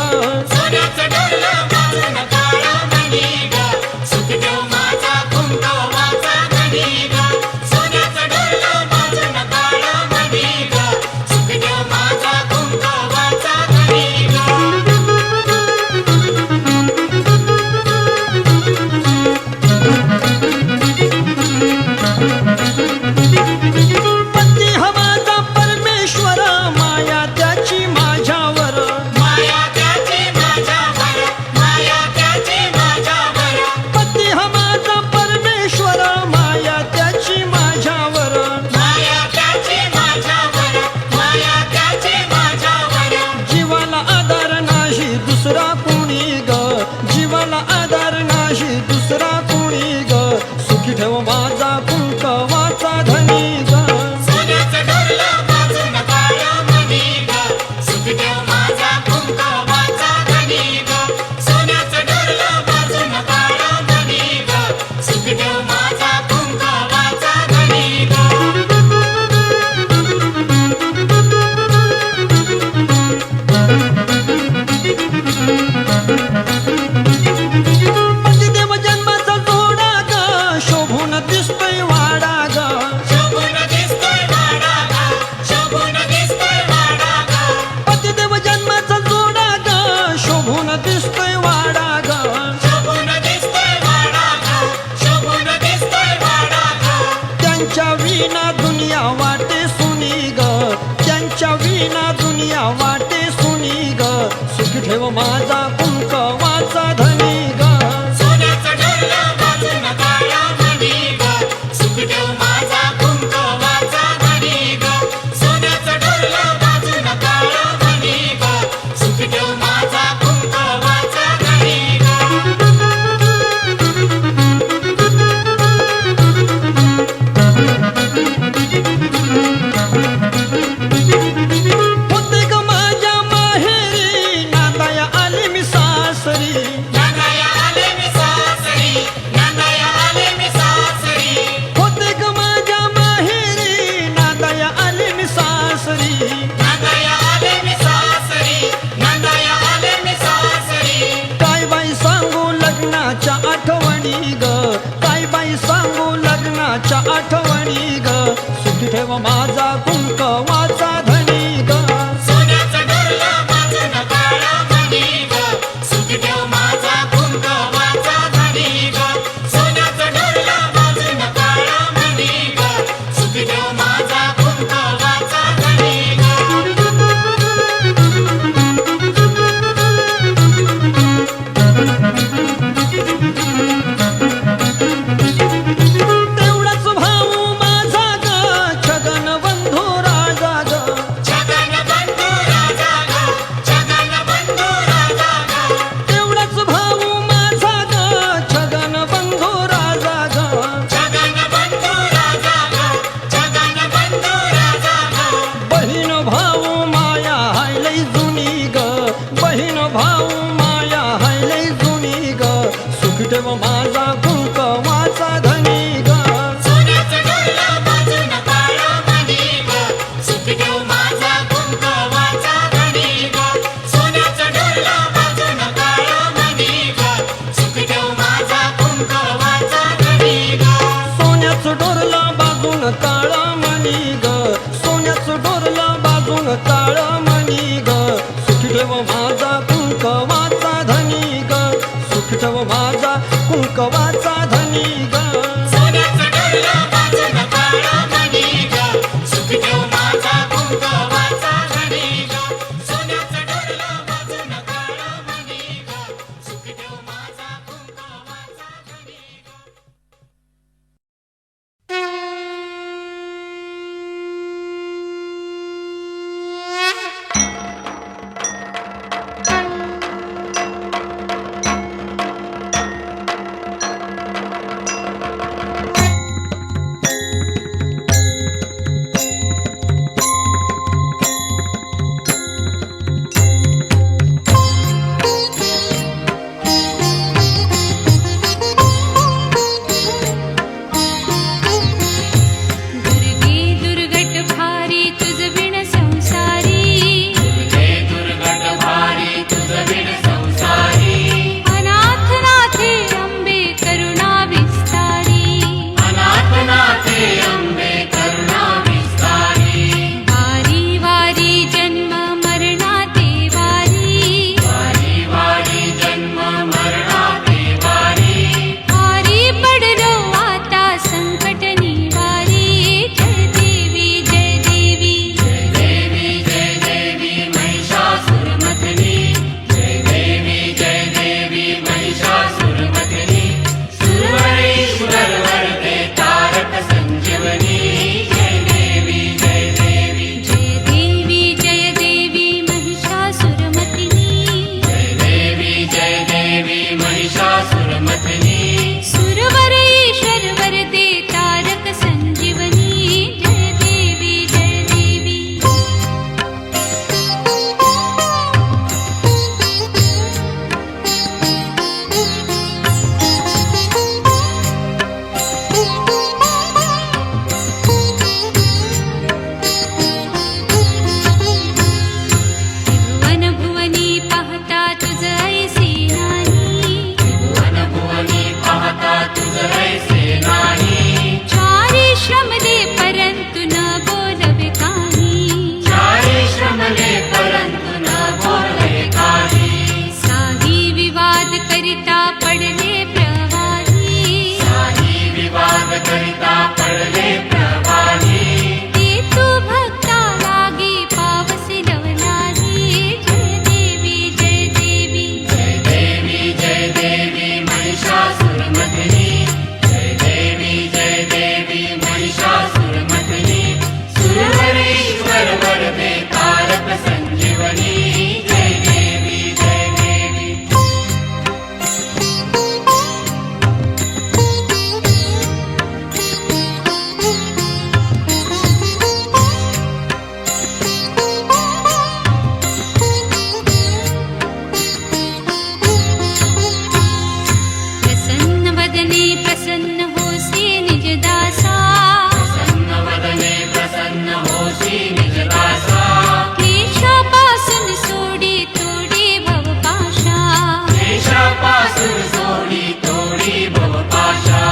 सोन्याचं डोरलं बाजून काळा मणी ग सुखदेव माझा कुंकवाचा धनी ग सोन्याचं डोरलं बाजून काळा मणी ग सुखदेव माझा कुंकवाचा धनी ग पती हा माझा परमेश्वर माया त्याची माझ्यावर माया त्याची माझ्यावर माया त्याची माझ्यावर पती हा माझा परमेश्वर माया त्याची माझ्यावर माया त्याची माझ्यावर माया त्याची माझ्यावर जीवाला आधार नाही दुसरा कुणी ग जीवाला आधार नाही दुसरा कुणी ग सुखी ठेव माझा कुंकवाचा धनी ग सोन्याचं डोरलं बाजून काळा मणी ग सुखदेव माझा कुंकवाचा धनी ग सोन्याचं डोरलं बाजून काळा मणी ग सुखदेव माझा कुंकवाचा धनी ग पतिदेव जन्माचा जोडा ग शोभून दिसतोय वाडा ग शोभून दिसतोय वाडा ग शोभून दिसतोय वाडा ग पतिदेव जन्माचा जोडा ग शोभून दिसतोय वाडा ग शोभून दिसतोय वाडा ग शोभून दिसतोय वाडा ग त्यांच्या विना दुनिया वाटे सुनी ग त्यांच्या विना दुनिया वाटे सुनी ग सुखी ठेव माझा कुंकवाचा धनी ग सोन्याचं डोरलं बाजून काळा मणी ग सुखदेव माझा कुंकवाचा धनी ग सोन्याचं डोरलं बाजून काळा मणी ग सुखदेव माझा कुंकवाचा धनी ग होते ग माझ्या माहेरी नांदाया आली मी माझा कुंकवाचा धनी ग सोन्याचं डोलं बाजून काळा मणी ग सुख ठेव माझा कुंकवाचा धनी ग सोन्याचं डोलं बाजून काळा मणी ग सुख ठेव माझा कुंकवाचा धनी ग सोन्याचं डोरला बाजून काळा मणी ग सोन्याचं डोरला बाजून काळा मणी ग सुख ठेव माझा कुंकवाचा धनी ग सुख ठेव माझा कुंकवाचा धनी ग सोन्याचं डोलं बाजून काळा मणी ग सुख ठेव माझा कुंकवाचा धनी ग सोन्याचं डोलं बाजून काळा मणी ग सुख ठेव माझा कुंकवाचा धनी ग दुर्गे दुर्गट भारी तुझ विण संसारी हे दुर्गट भारी तुझ विण संसारी अनाथ नाथे अंबे करुणा विस्तारी अनाथनाथे अंबे करुणा विस्तारी वारी वारी जन्म मरणाते वारी वारी वारी जन्म मरणाते वारी हारी पडलो आता संकट निवारी जय देवी जय देवी जय देवी महिषासुरमर्दिनी जय देवी महिषासुरमर्दिनी सुरवरेश्वर वरदे तारक संजीवनी जय देवी जय देवी महिषासुरमर्दिनी जय देवी महिषासुरमर्दिनी सुरवरेश्वर वरदे तारक संजीवनी जय देवी जय देवी त्रिभुवन भुवनी पाहता तुझ ऐसे नाही भुवन भुवनी पाहता तुझ ऐसे नाही चारी श्रमले परंतु न बोलवे काही चारी श्रमले परंतु न बोलले काही साही विवाद करिता पडले प्रवाही काही विवाद करिता पडले प्रवाही ते तू भक्ता लागी पावसी लवलाही जय देवी जय देवी जय देवी महिषासुरमर्दिनी जय देवी महिषासुरमर्दिनी सुरवरेश्वर वरदे तारक संजीवनी जय देवी प्रसन्न वदने प्रसन्न होसी निज दासा प्रसन्न वदने प्रसन्न होसी निजदासा क्लेशापासून सोडी तोडी भवपाशा देशापासून सोडी तोडी भवपाशा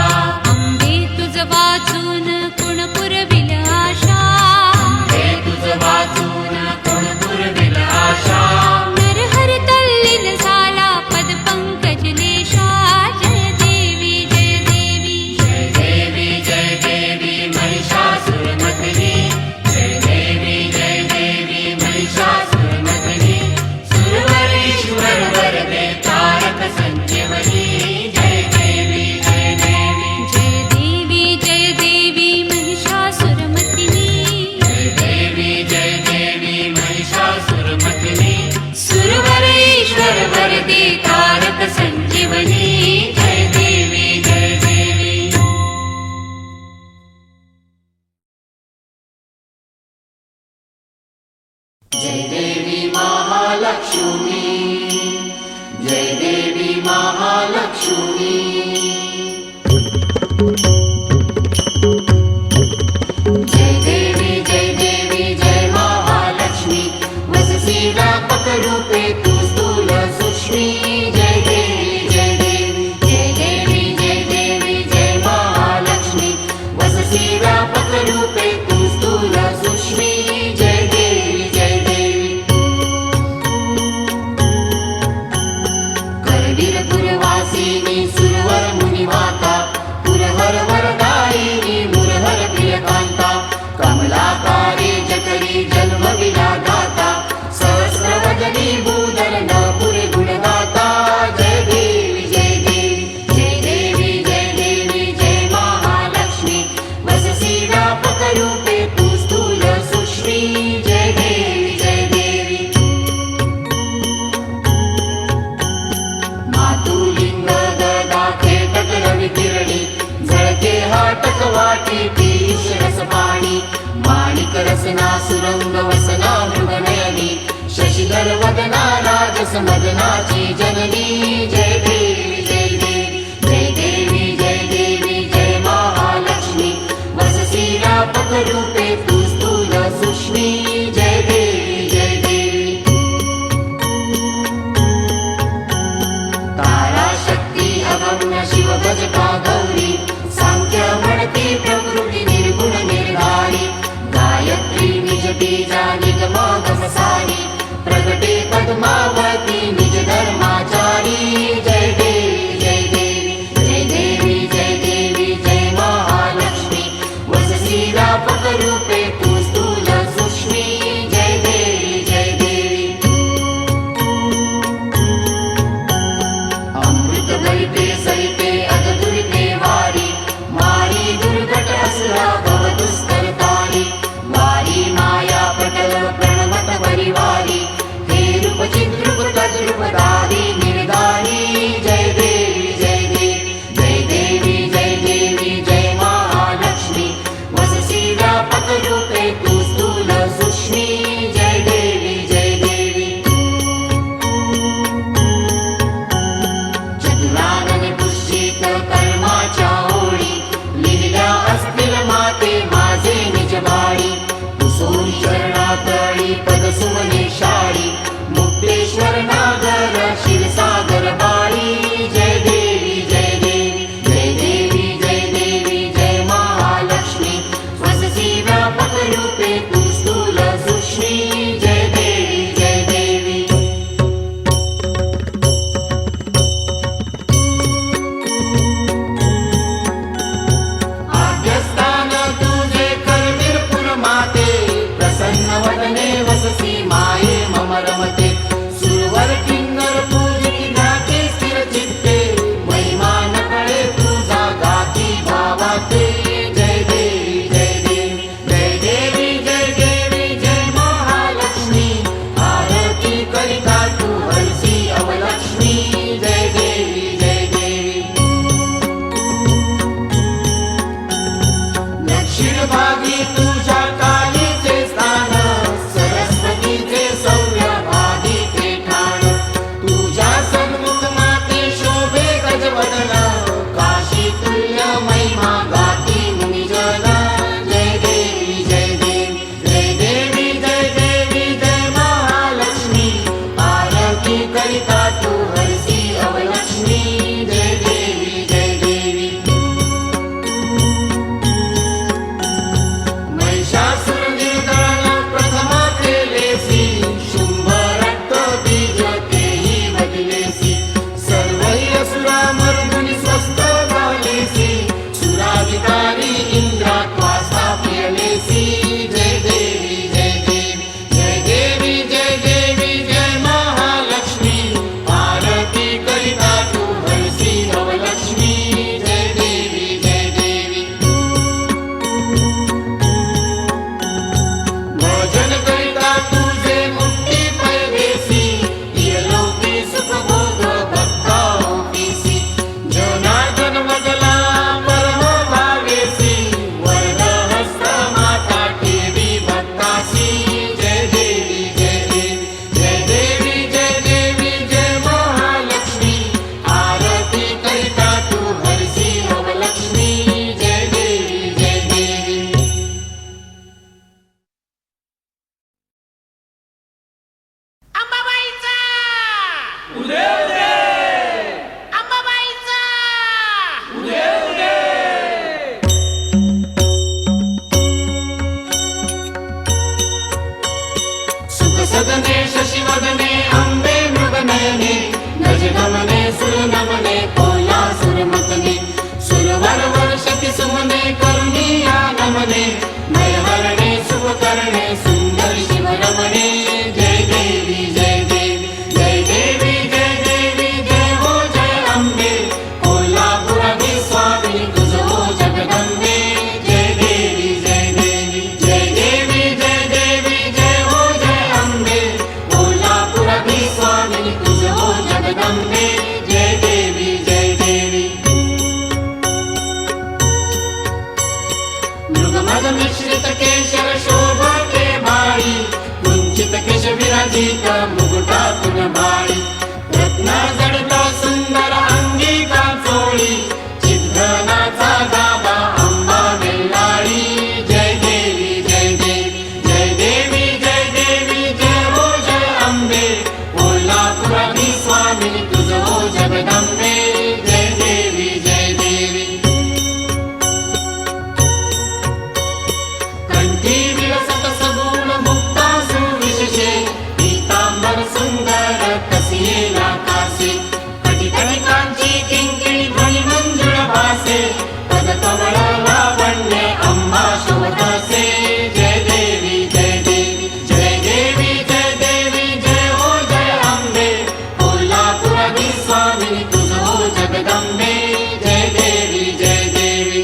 अंबे तुझ वाचून कुण पुरविल आशा हे तुझ वाचून कोण पुरविल आशा नरहर तल्लीन झाला पद पंकज लेशा जय देवी जय देवी जय वाटे पीयूष रस पाणी माणिक रसना सुरंग वसना मृगनयनी शशिधर वदना राजस मदनाची जननी जय देवी जय देवी जय देवी जय देवी जय महालक्ष्मी वससी व्यापक रूपे तू स्थूल सूक्ष्मी जय देवी जय देवी तारा शक्ती अगम्य शिव भजता गौरी सांख्य म्हणती प्रकृती निर्गुण निर्धारी गायत्री निज बीजा निगम गमसारी प्रगटे पद्मावती निज धर्माचारी जय देवी जय देवी जय देवी जय देवी जय महालक्ष्मी वससी व्यापक रूपे तू स्थूल सूक्ष्मी जय देवी जय देवी अमृत भरिते सरिते अगदुरिते वारी मारी दुर्घट असुरा भव दुष्करतारी वारी माया पटल प्रणमत परिवारी हे रूप चिद्रूप तद्रूप दारी निर्धारी जय देवी जय देवी जय देवी जय देवी जय महालक्ष्मी वससी व्यापक रूपे तू स्थूल सूक्ष्मी जय देवी जय देवी चतुरानन पुष्टित कर्माच्या ओळी लिहिल्या असतील माते माझे निज बाळी कुसोरी शरणातळी पदसुमने शाळी मुक्तेश्वर नागर क्षीरसागर बाळी जय देवी जय देवी जय देवी जय देवी जय महालक्ष्मी वससी व्यापक रूपे तू स्थूल सूक्ष्मी जय देवी जय देवी आद्यस्थान तुझे करवीरपुर माते प्रसन्न वदने वससी माये मम रमते सुरवर किन्नर पूजिती ध्याते स्थिर चित्ते महिमा न कळे तुझा गाती भावाते जय देवी जय देवी जय देवी जय देवी जय महालक्ष्मी आरती करिता तू हरसी अवलक्ष्मी जय देवी जय देवी दक्षिण भागी तुझ्या कालीचे स्थान सरस्वतीचे सौर्य भागी ते ठाण तुझ्या सन्मुख माते शोभे गजवदन काशी तुल्य महिमा गाती मुनिजन जय देवी जय देवी जय देवी जय देवी जय महालक्ष्मी आरती करिता तू हरसी अवलक्ष्मी जय देवी जय देवी महिषासुर निर्दळन प्रथमा केलेसी शुंभ रक्त बीज तेही वदिलेसी सर्वही असुरा मर्दुनी स्वस्थ झालेसी सुराधिकारी इंद्रा त्वा स्थापिलेसी जय देवी जय देवी जय देवी जय देवी जय महालक्ष्मी आरती करिता तू हरसी अवलक्ष्मी जय देवी जय देवी भजन करिता तुझे मुक्ती पैदेसी इहलोकी सुख भोग भक्ता होतीसी जनार्दन वदला परम भावेसी वरद हस्त माता ठेवी भक्तासी जय देवी जय देवी जय देवी जय देवी जय महालक्ष्मी आरती करिता तू हरसी अवलक्ष्मी जय देवी जय देवी अंबाबाईचा अंबाबाईचा सुख सदने शशिवदने अंबे मृगनयने गजगमने सुरनमने कोला सुरमकने सुरवर वर्षति सुमने करुणीया नमने नयहरणे शुभकरणे सुंदर शिवरमणे जय देवी जय देवी जय देवी जय देवी जय हो जय अंबे कोल्हापुराधी स्वामी तुझ हो जगदंबे जय देवी जय देवी जय देवी जय देवी जय हो जय अंबे कोल्हापुराधी स्वामी तुझ हो जगदंबे जय देवी जय देवी खचित मुकुटातून बाळी रत्न जडता सुंदर अंगी काचोळी चितघनाचा गाभा अंबा वेल्लाळी जय देवी जय देवी जय देवी जय देवी जय हो जय अंबे कोल्हापुराधी स्वामिनी तुझ हो जगदंबे जय देवी जय देवी कंठी विलसत सगुण मुक्ता सुविशेषे पीतांबर सुंदर कसियेला कासे कटिकणिकांची किंकिणी ध्वनी मंजुळ भासे पदकमळ लावण्य अंबा शोधसे जय देवी जय देवी जय देवी जय देवी जय हो जय अंबे कोल्हापुराधी स्वामिनी तुझ हो जगदंबे जय देवी जय देवी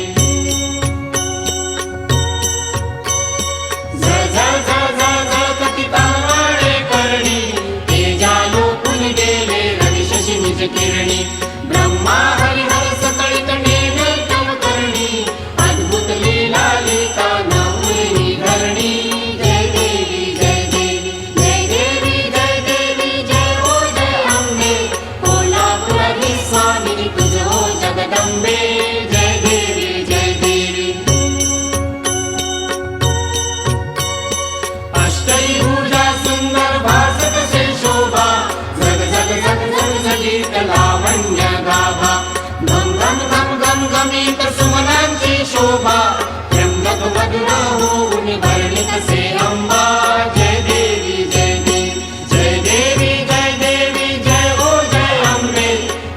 जय जय जय जय जय कतितावाडे करणी तेजा लोकून गेले रवी शशी निज किरणी ब्रह्मा हरिहर सकळित नेले तव करणी अद्भुत लीला लिहिता नवली धरणी जय देवी जय देवी जय देवी जय देवी जय हो जय अंबे कोल्हापुराधी स्वामिनी तुझ हो जगदंबे जय देवी जय देवी अष्टभुजा सुंदर भासत से शोभा जग जग जग जग जगीत लावण्य गाभा घम घम घम घम घमीत सुमनांची शोभा त्र्यंबक मधुर होऊन भरणीत से अंबा जय देवी जय देवी जय देवी जय देवी जय हो जय अंबे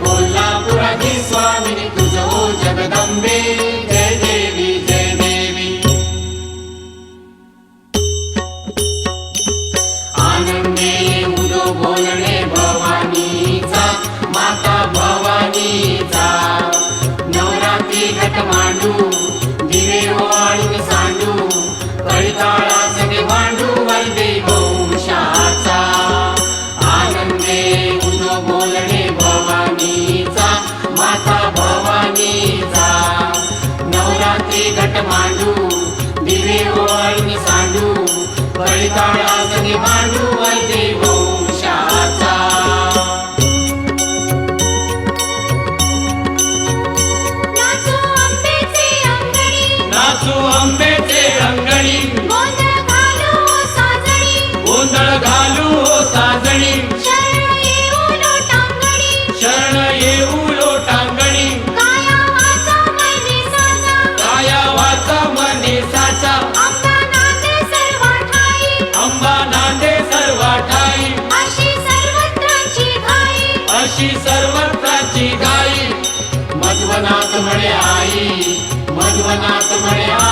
कोल्हापुराधी स्वामिनी तुझ हो जगदंबे जय देवी जय देवी आनंदे उदो बोलणे भवानीचा माता भवानीचा नवरात्री घट मांडू दिवे ओवाळून सांडू कळीताळा सगळे मांडू वैदेवंशाचा आनंदे उदो बोलणे भवानीचा माता भवानीचा नवरात्री घट मांडू दिवे ओवाळून सांडू कळीताळा सगळे मांडू वैदेवंशाचा नाचू आंब्याचे अंगणी नाचू आंब्याचे अंगणी गोंधळ घालू साजणी गोंधळ घालू हो साजणी शरण येऊ लोटांगणी शरण येऊ लोटांगणी काया वाचा मने साचा काया वाचा मने साचा अंबा नांदे सर्व ठाई अंबा नांदे सर्व ठाई अशी सर्वत्राची घाई अशी सर्वत्राची गाई मधवनाथ म्हणे आई मधवनाथ म्हणे आई